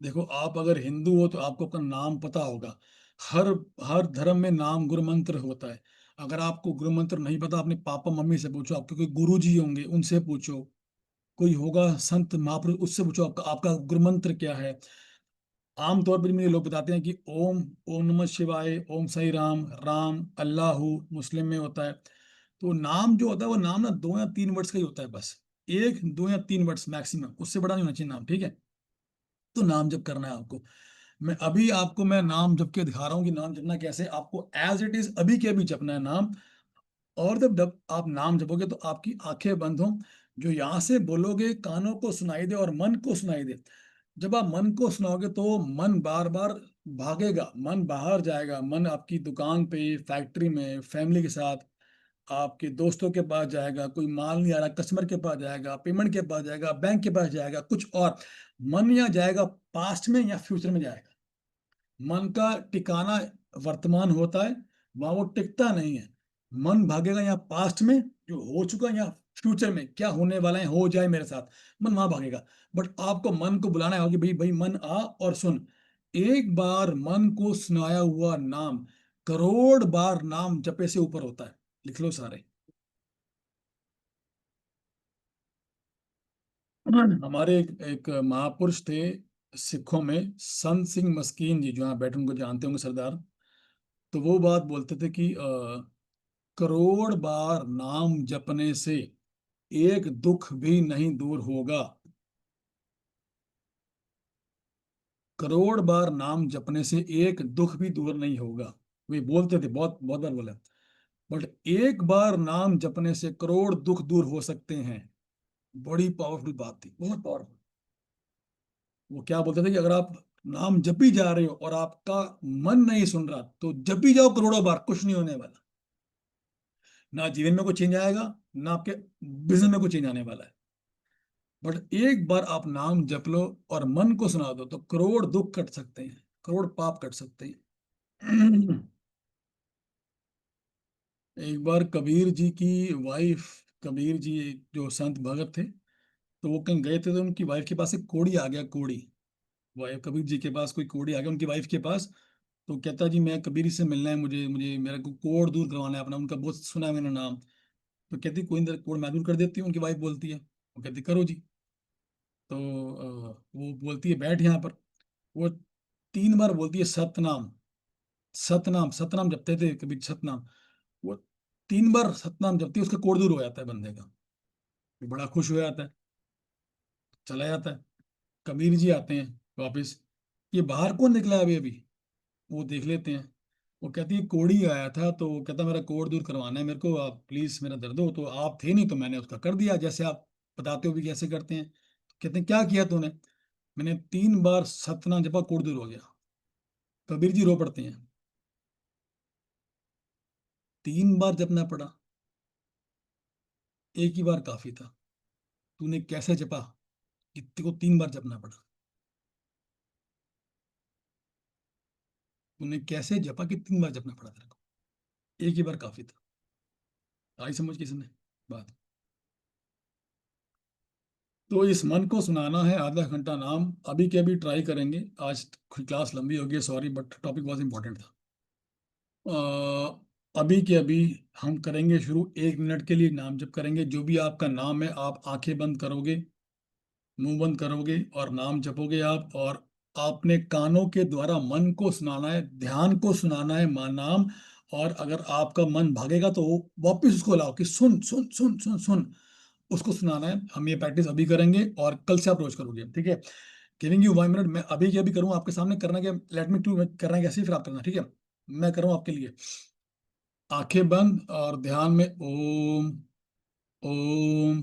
[SPEAKER 2] देखो, आप अगर हिंदू हो तो आपको अपना नाम पता होगा। हर हर धर्म में नाम गुरु मंत्र होता है। अगर आपको गुरु मंत्र नहीं पता, अपने पापा मम्मी से पूछो, आपके कोई गुरु जी होंगे उनसे पूछो, कोई होगा संत महापुरुष, उससे पूछो आपका आपका गुरु मंत्र क्या है। आमतौर पर मुझे लोग बताते हैं कि ओम, ओम नमः शिवाय, ओम साई राम, राम अल्लाह, मुस्लिम में होता है। तो नाम जो होता है वो नाम ना 2 या 3 वर्ड्स का ही होता है बस। 1, 2 या 3 वर्ड्स मैक्सिमम, उससे बड़ा नहीं होना चाहिए नाम। ठीक है। तो नाम जप करना है आपको। मैं नाम जप के दिखा रहा हूँ कि नाम जपना कैसे। आपको एज इट इज अभी के अभी जपना है नाम। और जब आप नाम जपोगे तो आपकी आंखें बंद हो, जो यहाँ से बोलोगे कानों को सुनाई दे और मन को सुनाई दे। जब आप मन को सुनाओगे तो मन बार बार भागेगा, मन बाहर जाएगा, मन आपकी दुकान पे, फैक्ट्री में, फैमिली के साथ, आपके दोस्तों के पास जाएगा, कोई माल नहीं आ रहा कस्टमर के पास जाएगा, पेमेंट के पास जाएगा, बैंक के पास जाएगा, कुछ और। मन या जाएगा पास्ट में या फ्यूचर में जाएगा। मन का ठिकाना वर्तमान होता है, वहां वो टिकता नहीं है। मन भागेगा या पास्ट में जो हो चुका, या फ्यूचर में क्या होने वाला है, हो जाए मेरे साथ, मन वहां भागेगा। बट आपको मन को बुलाना है कि भाई भाई मन आ और सुन। एक बार मन को सुनाया हुआ नाम करोड़ बार नाम जपे से ऊपर होता है। लिख लो सारे। हमारे एक महापुरुष थे सिखों में, संत सिंह मस्कीन जी, जो यहाँ बैठे उनको जानते होंगे, सरदार। तो वो बात बोलते थे कि करोड़ बार नाम जपने से एक दुख भी नहीं दूर होगा। करोड़ बार नाम जपने से एक दुख भी दूर नहीं होगा। वे बोलते थे, बहुत बहुत बार बोला। बट एक बार नाम जपने से करोड़ दुख दूर हो सकते हैं। बड़ी पावरफुल बात थी, बहुत पावरफुल। वो क्या बोलते थे कि अगर आप नाम जपी जा रहे हो और आपका मन नहीं सुन रहा, तो जपी जाओ करोड़ों बार, कुछ नहीं होने वाला। ना जीवन में कुछ चेंज आएगा, ना आपके बिजनेस में कुछ चेंज आने वाला है। बट एक बार आप नाम जप लो और मन को सुना दो तो करोड़ दुख कट सकते हैं, करोड़ पाप कट सकते हैं। एक बार कबीर जी की वाइफ, कबीर जी जो संत भगत थे, तो वो कहीं गए थे तो उनकी वाइफ के पास एक कोढ़ी आ गया, कोढ़ी। वाइफ कबीर जी के पास कोई कोढ़ी आ गया उनकी वाइफ के पास। तो कहता जी मैं कबीर जी से मिलना है, मुझे मुझे मेरा को कोढ़ दूर करवाना है अपना, उनका बहुत सुना है मैंने नाम। तो कहती कोई नहीं, कोढ़ मैं दूर कर देती हूँ, उनकी वाइफ बोलती है। वो कहती करो जी। तो वो बोलती है बैठ यहाँ पर। वो 3 बार बोलती है सतनाम, सतनाम, सतनाम जपते थे कबीर, सतनाम। वो 3 बार सतनाम जपती है, उसका कोढ़ दूर हो जाता है बंदे का। वो बड़ा खुश हो जाता है, चला जाता है। कबीर जी आते हैं वापिस, ये बाहर कौन निकला है अभी अभी। वो देख लेते हैं। वो कहती है कोढ़ी आया था, तो वो कहता मेरा कोढ़ दूर करवाना है मेरे को, आप प्लीज मेरा दर्द हो। तो आप थे नहीं तो मैंने उसका कर दिया, जैसे आप बताते हो भी कैसे करते हैं। तो कहते हैं क्या किया तूने। मैंने 3 बार सतना जपा, कोढ़ दूर हो गया। कबीर जी रो पड़ते हैं। 3 बार जपना पड़ा, एक ही बार काफी था। तूने कैसे जपा कि तेरे को 3 बार जपना पड़ा। तूने कैसे जपा कि 3 बार जपना पड़ा तेरे को, एक ही बार काफी था। आई समझ किसने बात। तो इस मन को सुनाना है आधा घंटा नाम, अभी के अभी ट्राई करेंगे। आज क्लास लंबी हो गई, सॉरी, बट टॉपिक बहुत इंपॉर्टेंट था। अभी के अभी हम करेंगे शुरू, 1 मिनट के लिए नाम जप करेंगे। जो भी आपका नाम है आप आंखें बंद करोगे, मुंह बंद करोगे और नाम जपोगे आप। और आपने कानों के द्वारा मन को सुनाना है, ध्यान को सुनाना है नाम। और अगर आपका मन भागेगा तो वापिस उसको लाओ कि सुन सुन सुन सुन सुन। उसको सुनाना है। हम ये प्रैक्टिस अभी करेंगे और कल से आप रोज करोगे, ठीक है? गिविंग यू 1 मिनट, मैं अभी के अभी करूँ आपके सामने, करना क्या, लेट मी टू करना है कैसे, फिर आप करना, ठीक है? मैं कर रहा हूँ आपके लिए। आंखें बंद और ध्यान में ओम, ओम,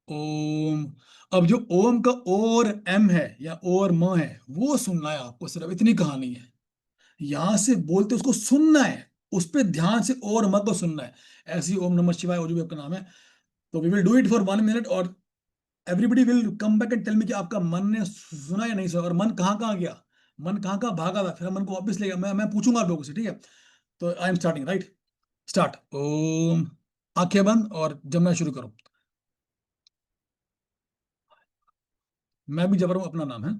[SPEAKER 2] ओम। अब जो ओम का ओ और एम है या ओ और म है, वो सुनना है आपको, सिर्फ इतनी कहानी है। यहां से बोलते उसको सुनना है, उस पर ध्यान से ओ और म को सुनना है। ऐसी ओम नमः शिवाय और जो भी आपका नाम है। तो we will do it for 1 minute और everybody will come back and tell me कि आपका मन ने सुना या नहीं सुना, और मन कहाँ कहाँ गया, मन कहाँ कहाँ भागा था, फिर हम मन को वापस ले गया। मैं पूछूंगा आप लोगों से, ठीक है? तो I am starting, right? Start. Om. आंखें बंद और जब मैं शुरू करूं, मैं भी जबर हूं, अपना नाम है।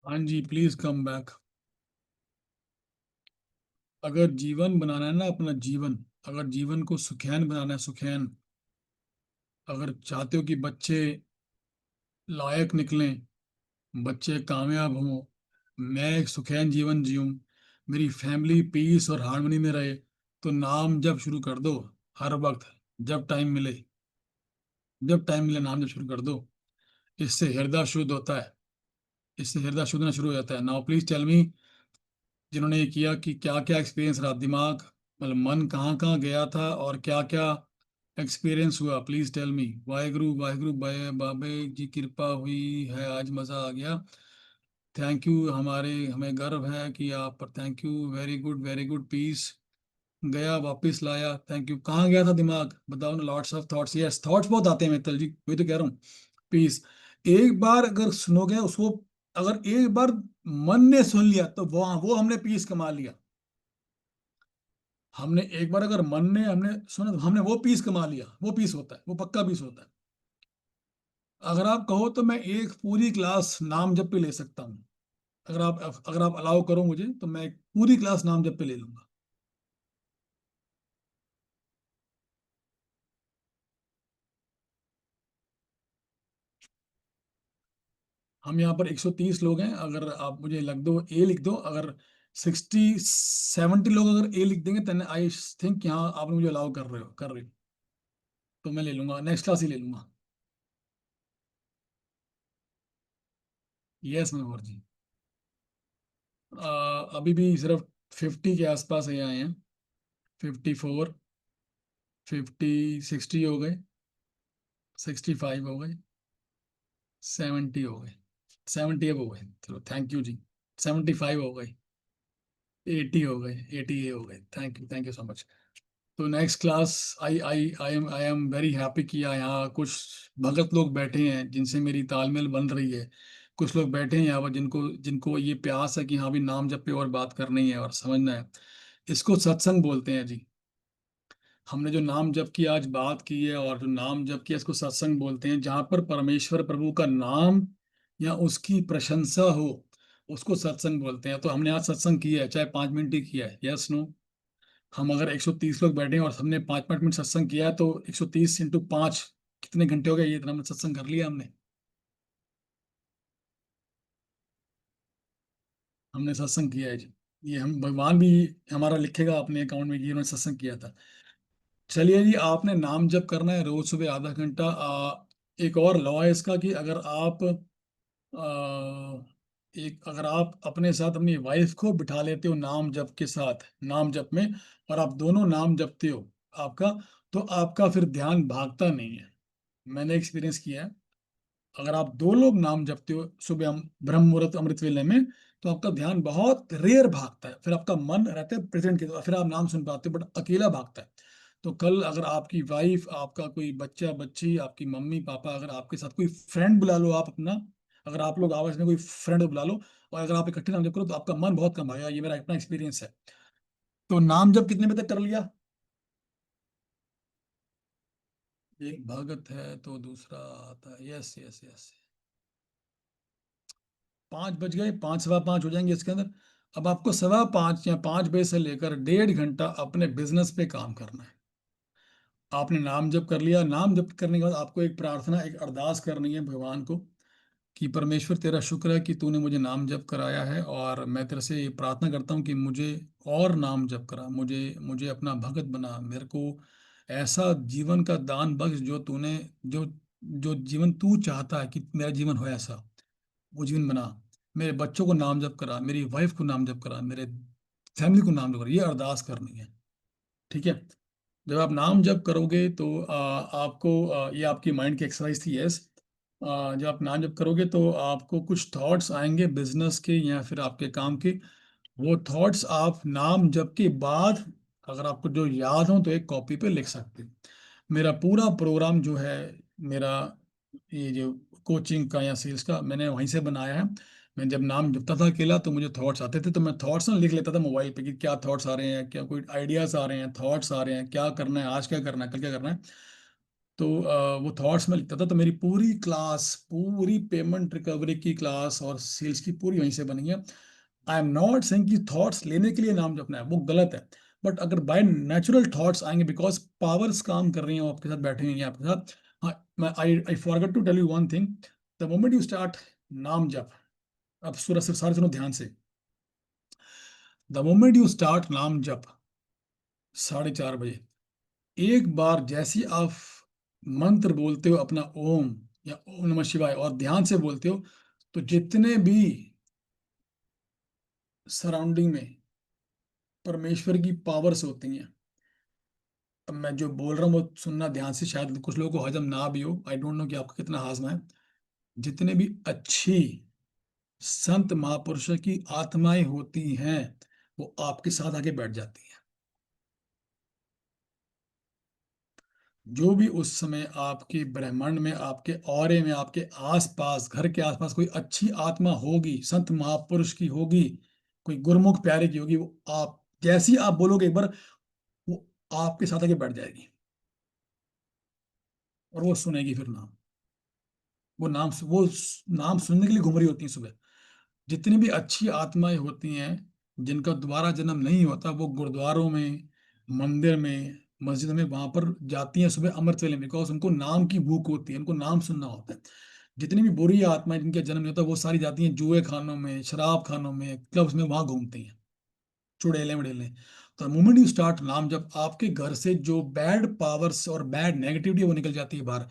[SPEAKER 2] हाँ जी, प्लीज कम बैक। अगर जीवन बनाना है ना अपना जीवन, अगर जीवन को सुखैन बनाना है, सुखैन, अगर चाहते हो कि बच्चे लायक निकलें, बच्चे कामयाब हों, मैं एक सुखैन जीवन जीऊं, मेरी फैमिली पीस और हार्मनी में रहे, तो नाम जब शुरू कर दो। हर वक्त, जब टाइम मिले, जब टाइम मिले नाम जब शुरू कर दो। इससे हृदय शुद्ध होता है, इससे हृदय शुद्ध होना शुरू हो जाता है। नाउ प्लीज टेल मी, जिन्होंने ये किया, कि क्या क्या एक्सपीरियंस रहा, दिमाग मतलब मन कहाँ कहाँ गया था और क्या क्या एक्सपीरियंस हुआ, please tell me. Waheguru Waheguru, बाबे जी कृपा हुई है, आज मजा आ गया। थैंक यू, हमें गर्व है कि आप पर, thank you, very good peace. गया वापस लाया, थैंक यू। कहाँ गया था दिमाग, बताओ ना। Lots of thoughts, yes, thoughts बहुत आते हैं मित्तल जी, वही तो कह रहा हूँ। पीस, एक बार अगर सुनोगे उसको, अगर एक बार मन ने सुन लिया तो वो हमने पीस कमा लिया। हमने एक बार अगर मन ने हमने सुना तो हमने वो पीस कमा लिया, वो पीस होता है, वो पक्का पीस होता है। अगर आप कहो तो मैं एक पूरी क्लास नाम जप पे ले सकता हूँ। अगर आप अलाउ करो मुझे, तो मैं एक पूरी क्लास नाम जप पे ले लूंगा। हम यहाँ पर 130 लोग हैं, अगर आप मुझे लग दो ए लिख दो, अगर 60-70 लोग अगर ए लिख देंगे, then आई थिंक यहाँ आप मुझे अलाउ कर रहे हो, तो मैं ले लूंगा, नेक्स्ट क्लास ही ले लूंगा। यस मनोहर जी। अभी भी सिर्फ 50 के आसपास ही आए हैं। 54, 60 हो गए, 65 हो गए, 70 हो गए, 70 अब हो गए, चलो थैंक यू जी। 75 हो गए, 80 हो गए, 80 हो गए, थैंक यू सो मच। तो next class, I am very happy किया, यहाँ कुछ भगत लोग बैठे हैं जिनसे मेरी तालमेल बन रही है। कुछ लोग बैठे हैं यहाँ पर जिनको जिनको ये प्यास है कि हाँ भी नाम जप पे और बात करनी है और समझना है। इसको सत्संग बोलते हैं जी। हमने जो नाम जप की आज बात की है और जो नाम जप किया, इसको सत्संग बोलते हैं। जहाँ पर परमेश्वर प्रभु का नाम या उसकी प्रशंसा हो, उसको सत्संग बोलते हैं। तो हमने आज सत्संग किया है, चाहे 5 मिनट ही किया है, यस नो। हम अगर 130 लोग बैठे हैं और हमने 5-5 मिनट सत्संग किया है, तो 130 × 5 कितने घंटे हो गए, ये इतना हमने सत्संग कर लिया। हमने सत्संग किया है जी। ये हम भगवान भी हमारा लिखेगा अपने अकाउंट में कि इन्होंने सत्संग किया था। चलिए जी, आपने नाम जप करना है रोज सुबह आधा घंटा। एक और लॉ है इसका कि अगर आप अपने साथ अपनी वाइफ को बिठा लेते हो नाम जप के साथ, नाम जप में, और आप दोनों नाम जपते हो आपका, तो आपका फिर ध्यान भागता नहीं है। मैंने एक्सपीरियंस किया है। अगर आप दो लोग नाम जपते हो सुबह हम ब्रह्म मुहूर्त अमृत वेले में, तो आपका ध्यान बहुत रेयर भागता है, फिर आपका मन रहता है प्रेजेंट के, तो फिर आप नाम सुन पाते हो, बट अकेला भागता है। तो कल अगर आपकी वाइफ, आपका कोई बच्चा बच्ची, आपकी मम्मी पापा, अगर आपके साथ कोई फ्रेंड बुला लो आप अपना, अगर आप लोग आपस में कोई फ्रेंड बुला लो, और अगर आप इकट्ठे नाम जप करो, तो आपका मन बहुत कम भागेगा। ये मेरा अपना एक्सपीरियंस है। तो नाम जप कितने बजे तक कर लिया? एक भगत है तो दूसरा आता है। Yes yes yes. 5 बज गए, 5 सवा 5 हो जाएंगे इसके अंदर। अब आपको सवा 5 या 5 बजे से लेकर 1.5 घंटा अपने बिजनेस पे काम करना है। आपने नाम जप कर लिया, नाम जप करने के बाद आपको एक प्रार्थना, एक अरदास करनी है भगवान को कि परमेश्वर तेरा शुक्र है कि तूने मुझे नाम जप कराया है, और मैं तेरे से ये प्रार्थना करता हूँ कि मुझे और नाम जप करा, मुझे मुझे अपना भगत बना, मेरे को ऐसा जीवन का दान बख्श जो तूने, जो जो जीवन तू चाहता है कि मेरा जीवन हो, ऐसा वो जीवन बना। मेरे बच्चों को नाम जप करा, मेरी वाइफ को नाम जप करा, मेरे फैमिली को नाम जप करा। ये अरदास करनी है। ठीक है। जब आप नाम जप करोगे तो आपको ये आपकी माइंड की एक्सरसाइज थी, यस। जब आप नाम जप करोगे तो आपको कुछ थॉट्स आएंगे बिजनेस के या फिर आपके काम के। वो थॉट्स आप नाम जप के बाद, अगर आपको जो याद हो तो एक कॉपी पे लिख सकते हो। मेरा पूरा प्रोग्राम जो है, मेरा ये जो कोचिंग का या सेल्स का, मैंने वहीं से बनाया है। मैं जब नाम जपता था अकेला तो मुझे थॉट्स आते थे, तो मैं थॉट्स ना लिख लेता था मोबाइल पे कि क्या थॉट्स आ रहे हैं, क्या कोई आइडियाज आ रहे हैं, थॉट्स आ रहे हैं, क्या करना है, आज क्या करना है, कल क्या करना है। तो वो थॉट्स में लिखता था, तो मेरी पूरी क्लास, पूरी पेमेंट रिकवरी की क्लास और सेल्स की पूरी वहीं से बनी है। आई एम नॉट सेइंग कि थॉट्स लेने के लिए नाम जपना है, वो गलत है। बट अगर बाय नेचुरल थॉट्स आएंगे, बिकॉज पावर्स काम कर रही हैं, वो आपके साथ बैठे हुए हैं आपके साथ। हाँ, मैं I forget to tell you one thing. The moment you start नाम जप, अब सूरज से सारे सुनो ध्यान से। द मोमेंट यू स्टार्ट नाम जप 4:30 बजे, एक बार जैसी आप मंत्र बोलते हो अपना ओम या ओम नमः शिवाय, और ध्यान से बोलते हो, तो जितने भी सराउंडिंग में परमेश्वर की पावर्स होती हैं, अब मैं जो बोल रहा हूँ वो सुनना ध्यान से, शायद कुछ लोगों को हजम ना भी हो, आई डोंट नो कि आपका कितना हाजमा है। जितने भी अच्छी संत महापुरुषों की आत्माएं होती हैं, वो आपके साथ आके बैठ जाती हैं। जो भी उस समय आपके ब्रह्मांड में, आपके औरे में, आपके आसपास, घर के आसपास कोई अच्छी आत्मा होगी, संत महापुरुष की होगी, कोई गुरमुख प्यारे की होगी, वो आप जैसी आप बोलोगे एक बार, वो आपके साथ आके बैठ जाएगी, और वो सुनेगी फिर नाम। वो नाम सुनने के लिए घूम रही होती है सुबह। जितनी भी अच्छी आत्माएं होती हैं, जिनका दोबारा जन्म नहीं होता, वो गुरुद्वारों में, मंदिर में, मस्जिद में, वहां पर जाती हैं सुबह अमृत वेले में, बिकॉज उनको नाम की भूख होती है, उनको नाम सुनना होता है। जितनी भी बुरी आत्माएं जिनका जन्म नहीं होता, वो सारी जाती हैं जुए खानों में, शराब खानों में, क्लब्स में, वहां घूमती हैं, चुड़ैले मड़ेले। तो मोमेंट यू स्टार्ट नाम, जब आपके घर से जो बैड पावर्स और बैड नेगेटिविटी वो निकल जाती है बाहर।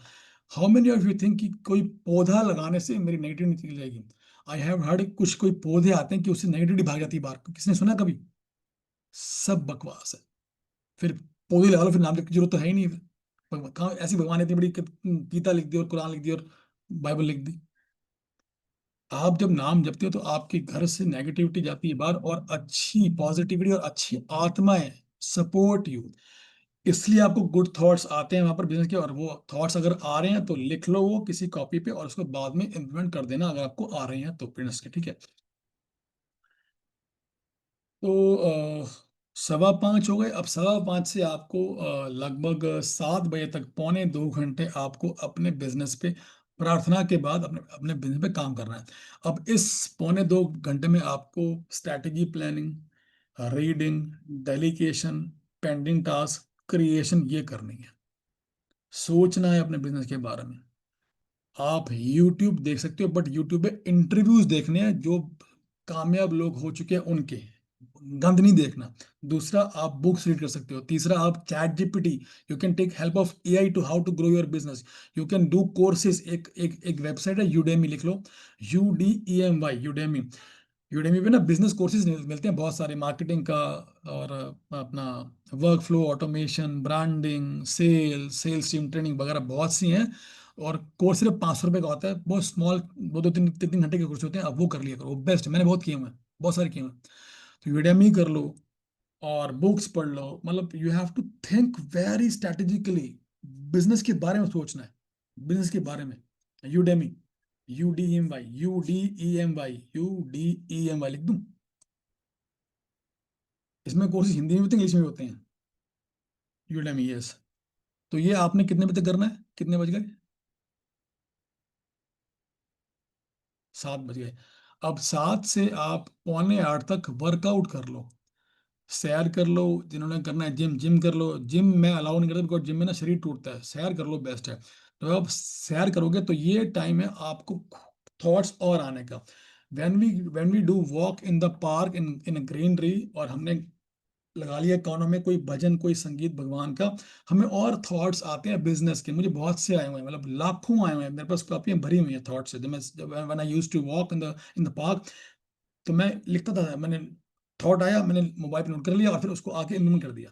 [SPEAKER 2] How many of you think कि कोई पौधा लगाने से मेरी नेगेटिविटी निकल जाएगी? आई हैव हर्ड, कुछ कोई पौधे आते हैं कि उससे नेगेटिविटी भाग जाती है बाहर, किसने सुना कभी? सब बकवास है। फिर पौधे लगा लो, फिर नाम लिखने की जरूरत तो है ही नहीं। कहाँ ऐसी भगवान ने इतनी बड़ी गीता लिख दी और कुरान लिख दी और बाइबल लिख दी। आप जब नाम जपते हो तो आपके घर से नेगेटिविटी जाती है बाहर, और अच्छी पॉजिटिविटी और अच्छी आत्माएं सपोर्ट यू। इसलिए आपको गुड थॉट्स आते हैं वहां पर बिजनेस के, और वो थॉट्स अगर आ रहे हैं तो लिख लो वो किसी कॉपी पे, और उसको बाद में इम्प्लीमेंट कर देना अगर आपको आ रहे हैं तो बिजनेस के। ठीक है। तो सवा 5 हो गए। अब सवा 5 से आपको लगभग 7 बजे तक, पौने 2 घंटे आपको अपने बिजनेस पे, प्रार्थना के बाद अपने अपने बिजनेस पे काम करना है। अब इस पौने 2 घंटे में आपको strategy planning, reading, delegation, pending task, creation, ये करनी है। सोचना है अपने बिजनेस के बारे में। आप यूट्यूब देख सकते हो, बट यूट्यूब पे इंटरव्यूज देखने हैं जो कामयाब लोग हो चुके हैं उनके, गंद नहीं देखना। दूसरा, आप बुक्स रीड कर सकते हो। तीसरा, आप ChatGPT, you can take help of AI to how to grow your business. You can do courses. एक वेबसाइट है यूडेमी, लिख लो, UDEMY, यूडेमी। यूडेमी पे ना बिजनेस कोर्सेज मिलते हैं बहुत सारे, मार्केटिंग का, और अपना work flow automation, branding, sales team training वगैरह बहुत सी हैं। और कोर्स सिर्फ 500 रुपये का होता है, बहुत स्मॉल, दो दो तीन तीन तीन घंटे के कोर्स होते हैं। अब वो कर लिया करो, बेस्ट है, मैंने बहुत किए हुए हैं, बहुत सारे किए हुए हैं। तो यूडेमी कर लो और बुक्स पढ़ लो। मतलब you have to think very strategically. Business के बारे में सोचना है, बिजनेस के बारे में। यूडेमी, UDEMY लिख दूं? इसमें कोर्सेज हिंदी में भी होते हैं, इंग्लिश में भी होते हैं। Udemy, yes. तो ये आपने कितने बजे तक करना है? कितने बज गए? 7 बज गए। अब 7 से आप पौने 8 तक वर्कआउट कर लो, सैर कर लो। जिन्होंने करना है जिम, जिम कर लो। जिम मैं अलाउ नहीं करता, बिकॉज जिम में ना शरीर टूटता है। सैर कर लो, बेस्ट है। तो आप सैर करोगे तो ये टाइम है आपको थॉट्स और आने का। When we do walk in the park in greenery, और हमने लगा लिया कानों में कोई भजन, कोई संगीत भगवान का, हमें और थॉट्स आते हैं बिजनेस के। मुझे बहुत से आए हुए हैं, मतलब लाखों आए हुए हैं, मेरे पास कॉपियां भरी हुई हैं थॉट्स से। जब when I used to walk in the park, तो मैं लिखता था। मैंने थॉट आया, मैंने मोबाइल पे नोट कर लिया और फिर उसको आके इम्प्लीमेंट कर दिया।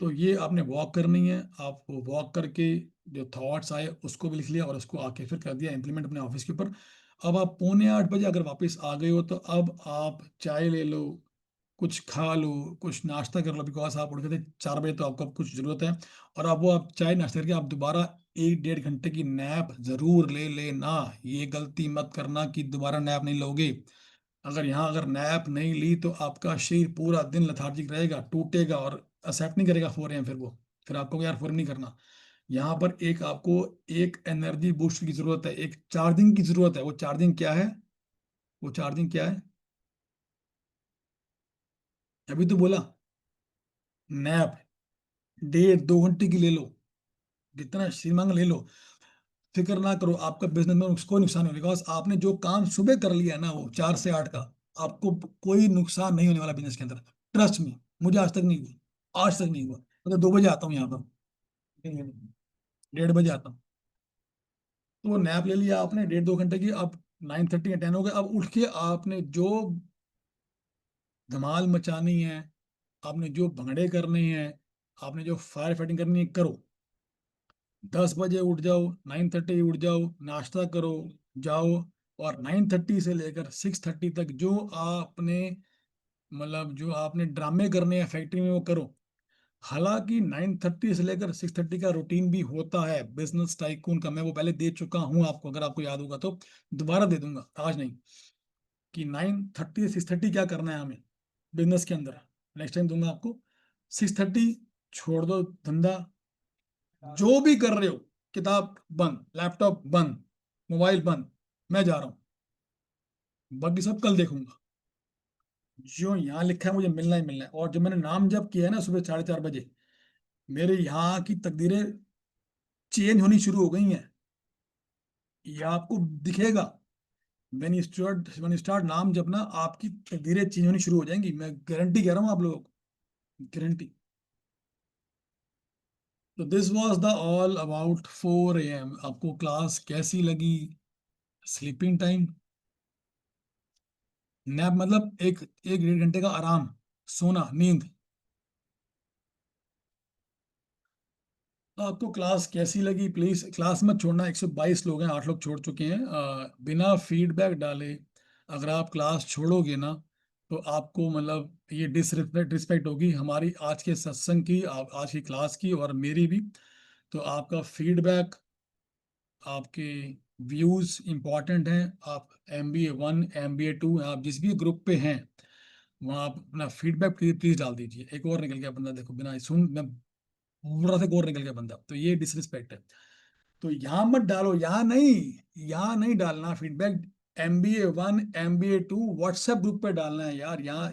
[SPEAKER 2] तो ये आपने वॉक करनी है। आप वॉक करके जो थॉट्स आए उसको भी लिख लिया और उसको आके फिर कर दिया इम्प्लीमेंट अपने ऑफिस के ऊपर। अब आप पौने 8 बजे अगर वापस आ गए हो, तो अब आप चाय ले लो, कुछ खा लो, कुछ नाश्ता कर लो, बिकॉज आप उठ गए थे 4 बजे, तो आपको अब कुछ जरूरत है। और अब वो आप चाय नाश्ता करके आप दोबारा 1 डेढ़ घंटे की नैप जरूर ले लेना। ये गलती मत करना कि दोबारा नैप नहीं लोगे। अगर नैप नहीं ली तो आपका शरीर पूरा दिन लेथार्जिक रहेगा, टूटेगा और एक्सेप्ट नहीं करेगा 4 AM। फिर आपको यार 4 नहीं करना। यहाँ पर एक आपको एक एनर्जी बूस्ट की जरूरत है, एक चार्जिंग की जरूरत है। वो चार्जिंग क्या है? वो चार्जिंग क्या है? अभी तो बोला, नैप 1.5 2 घंटे की ले लो, जितना शरीर मांग ले लो। फिक्र ना करो, आपका बिजनेस में कोई नुकसान नहीं होगा, बिकॉज आपने जो काम सुबह कर लिया है ना, वो 4 से 8 का, आपको कोई नुकसान नहीं होने वाला बिजनेस के अंदर। ट्रस्ट मी, मुझे आज तक नहीं हुआ, आज तक नहीं हुआ। मतलब 2 बजे आता हूँ यहाँ पर, 1:30 बजे आता हूँ। तो वो नैप ले लिया आपने 1.5 2 घंटे की। अब 9:30 या 10 हो गए। अब उठ के आपने जो धमाल मचानी है, आपने जो भंगड़े करने हैं, आपने जो फायर फाइटिंग करनी है, करो। 10 बजे उठ जाओ, 9:30 उठ जाओ, नाश्ता करो, जाओ। और 9:30 से लेकर 6:30 तक जो आपने ड्रामे करने हैं फैक्ट्री में, वो करो। हालांकि 9:30 से लेकर 6:30 का रूटीन भी होता है बिजनेस टाइकून का, मैं वो पहले दे चुका हूं आपको, अगर आपको याद होगा तो दोबारा दे दूंगा, आज नहीं। कि 9:30 से 6:30 क्या करना है हमें बिजनेस के अंदर, नेक्स्ट टाइम दूंगा आपको। 6:30 छोड़ दो धंधा, जो भी कर रहे हो, किताब बंद, लैपटॉप बंद, मोबाइल बंद, मैं जा रहा हूँ, बाकी सब कल देखूंगा। जो यहाँ लिखा है मुझे मिलना ही मिलना है। और जब मैंने नाम जप किया है ना सुबह 4:30 बजे, मेरे यहाँ की तकदीरें चेंज होनी शुरू हो गई हैं। ये आपको दिखेगा। व्हेन यू स्टार्ट नाम जपना, आपकी तकदीरें चेंज होनी शुरू हो जाएंगी, मैं गारंटी कह रहा हूँ आप लोगों को, गारंटी। तो this was the all about 4 AM। आपको क्लास कैसी लगी? स्लीपिंग टाइम, नैप मतलब एक 1 1.5 घंटे का आराम, सोना, नींद। तो आपको क्लास कैसी लगी? प्लीज क्लास मत छोड़ना। 122 लोग हैं, 8 लोग छोड़ चुके हैं बिना फीडबैक डाले। अगर आप क्लास छोड़ोगे ना, तो आपको मतलब ये डिसरिस्पेक्ट रिस्पेक्ट होगी हमारी आज के सत्संग की, आज की क्लास की और मेरी भी। तो आपका फीडबैक, आपके व्यूज इंपॉर्टेंट हैं। आप MBA 1 MBA 2, आप जिस भी ग्रुप पे हैं, वहाँ आप अपना फीडबैक प्लीज प्लीज डाल दीजिए। एक और निकल गया बंदा, देखो, बिना सुन मैं बोल रहा था, एक और निकल गया बंदा, तो ये डिसरिस्पेक्ट है। तो यहाँ मत डालो, यहाँ नहीं डालना feedback. MBA 1 MBA 2 WhatsApp group पे डालना है यार। यहाँ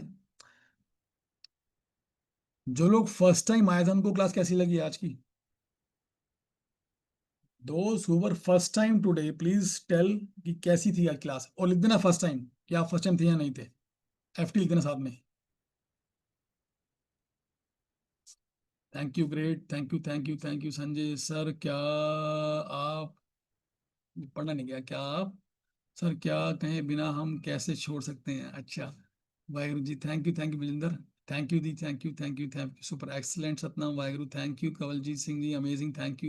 [SPEAKER 2] जो लोग फर्स्ट टाइम आए थे उनको क्लास कैसी लगी आज की? दोस्त who were first time today, please tell कि कैसी थी आज क्लास, और लिख देना फर्स्ट टाइम, कि आप फर्स्ट टाइम थे या नहीं थे। FT लिख देना साथ में। Thank you, great, thank you, thank you, thank you Sanjay sir. क्या आप, पढ़ना नहीं गया, क्या आप सर क्या कहें बिना हम कैसे छोड़ सकते हैं? अच्छा, Waheguru ji, thank you Vijender, thank you दी, thank you, super excellent Satnam Waheguru, thank you Kawaljeet Singh ji, amazing, thank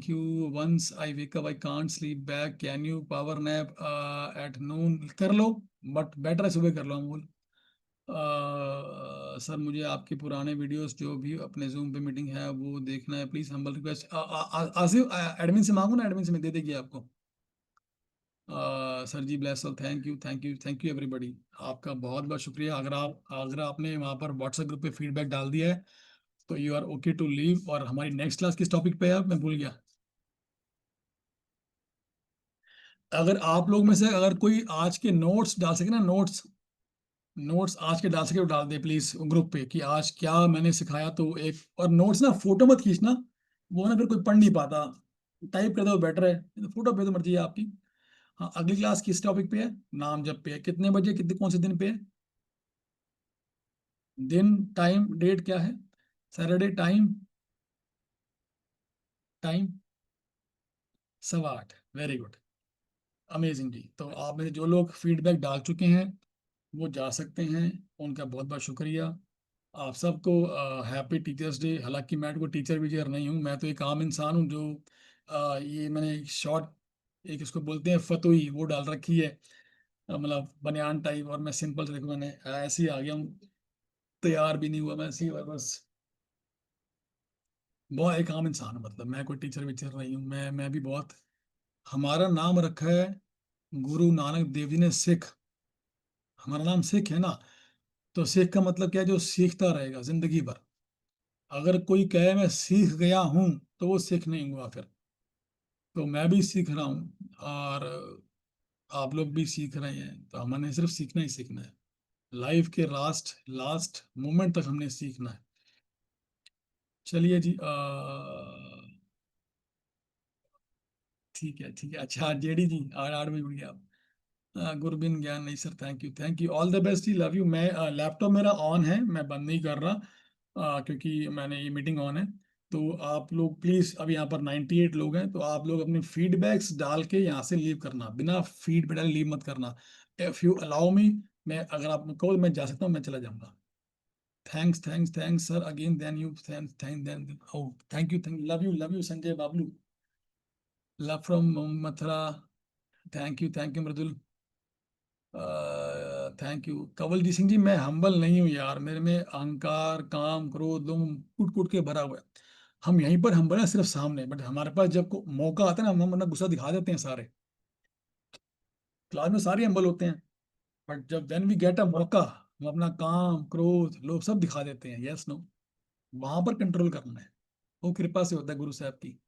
[SPEAKER 2] you. Once I wake up I can't sleep back, can you power nap at noon? कर लो, बट बेटर है सुबह कर लो अमूल। सर मुझे आपके पुराने वीडियोस जो भी अपने जूम पे मीटिंग है वो देखना है please, humble request. Asif admin से मांगो ना, एडमिन से मैं दे देगी आपको। Sir ji bless all, thank you everybody. आपका बहुत बहुत शुक्रिया। अगर आपने वहाँ पर व्हाट्सएप ग्रुप पे फीडबैक डाल दिया है तो you are okay to leave. और हमारी नेक्स्ट क्लास किस टॉपिक पे है मैं भूल गया। अगर आप लोग में से अगर कोई आज के नोट्स डाल सके ना, नोट्स आज के डाल सके तो डाल दे प्लीज ग्रुप पे कि आज क्या मैंने सिखाया। तो एक और नोट्स ना फोटो मत खींचना, वो ना फिर कोई पढ़ नहीं पाता। टाइप कर दो बेटर है, फोटो पे तो मर्जी है आपकी। हाँ, अगली क्लास किस टॉपिक पे है? नाम जब पे है, कितने बजे, कितने कौन से दिन पे है? दिन, टाइम, डेट क्या है? Saturday, time, time 8:15। Very good, amazing जी। तो आप में से जो लोग फीडबैक डाल चुके हैं वो जा सकते हैं, उनका बहुत बहुत शुक्रिया। आप सबको हैप्पी टीचर्स डे। हालांकि मैं कोई टीचर वीचर नहीं हूँ, मैं तो एक आम इंसान हूँ जो ये मैंने एक शॉर्ट, एक इसको बोलते हैं फतोई, वो डाल रखी है, मतलब बनियान टाइप। और मैं सिंपल से, देखो मैंने ऐसे ही आ गया हूँ, तैयार भी नहीं हुआ, मैं ऐसे ही बस बहुत एक आम इंसान हूँ। मतलब मैं कोई टीचर वीचर नहीं हूँ, मैं भी बहुत, हमारा नाम रखा है गुरु नानक देव जी ने सिख। हमारा नाम सिख है ना, तो सिख का मतलब क्या है? जो सीखता रहेगा जिंदगी भर। अगर कोई कहे मैं सीख गया हूं तो वो सिख नहीं हुआ फिर। तो मैं भी सीख रहा हूँ और आप लोग भी सीख रहे हैं, तो हमने सिर्फ सीखना ही सीखना है। लाइफ के लास्ट लास्ट मोमेंट तक हमने सीखना है। चलिए जी, ठीक है, ठीक है। अच्छा जेडी जी, 8 बजे उठ गया आप। गुरबिन ज्ञान नहीं sir, thank you all the best ji, love you. मैं लैपटॉप मेरा ऑन है, मैं बंद नहीं कर रहा क्योंकि मैंने ये मीटिंग ऑन है। तो आप लोग प्लीज, अब यहाँ पर 98 लोग हैं, तो आप लोग अपने फीडबैक्स डाल के यहाँ से लीव करना, बिना फीडबैक डाले लीव मत करना। इफ यू अलाउ मी, मैं अगर आप कहो तो मैं जा सकता हूँ, मैं चला जाऊंगा। Thanks sir again, then you, thank then, oh thank you, love you Sanjay Bablu, love from Mathura. Thank you Mridul, thank you Kawaljeet Singh ji. मैं हम्बल नहीं हूँ यार, मेरे में अहंकार, काम, क्रोध, लोभ कूट कूट के भरा हुआ है। हम यहीं पर हम्बल है सिर्फ सामने, बट हमारे पास जब मौका आता है ना, हम अपना गुस्सा दिखा देते हैं सारे। क्लास में सारे हम्बल होते हैं, बट जब वेन वी गेट अ मौका, हम अपना काम, क्रोध, लोभ सब दिखा देते हैं। यस नो, वहां पर कंट्रोल करना है, वो कृपा से होता है गुरु साहब की।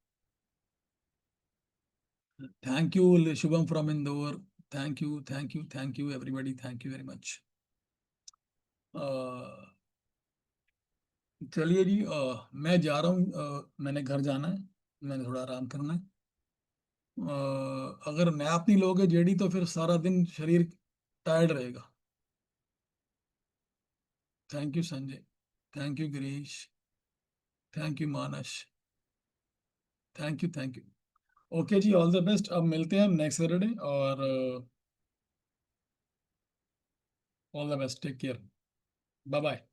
[SPEAKER 2] Thank you Shubham from Indore, thank you everybody, thank you very much. चलिए जी, मैं जा रहा हूँ, मैंने घर जाना है, मैंने थोड़ा आराम करना है। अगर नैप नहीं लोगे जेडी तो फिर सारा दिन शरीर टायर्ड रहेगा। Thank you Sanjay, thank you Girish, thank you Manas, thank you. Okay ji, all the best. अब मिलते हैं हम नेक्स्ट सैटरडे, और all the best, take care, bye bye.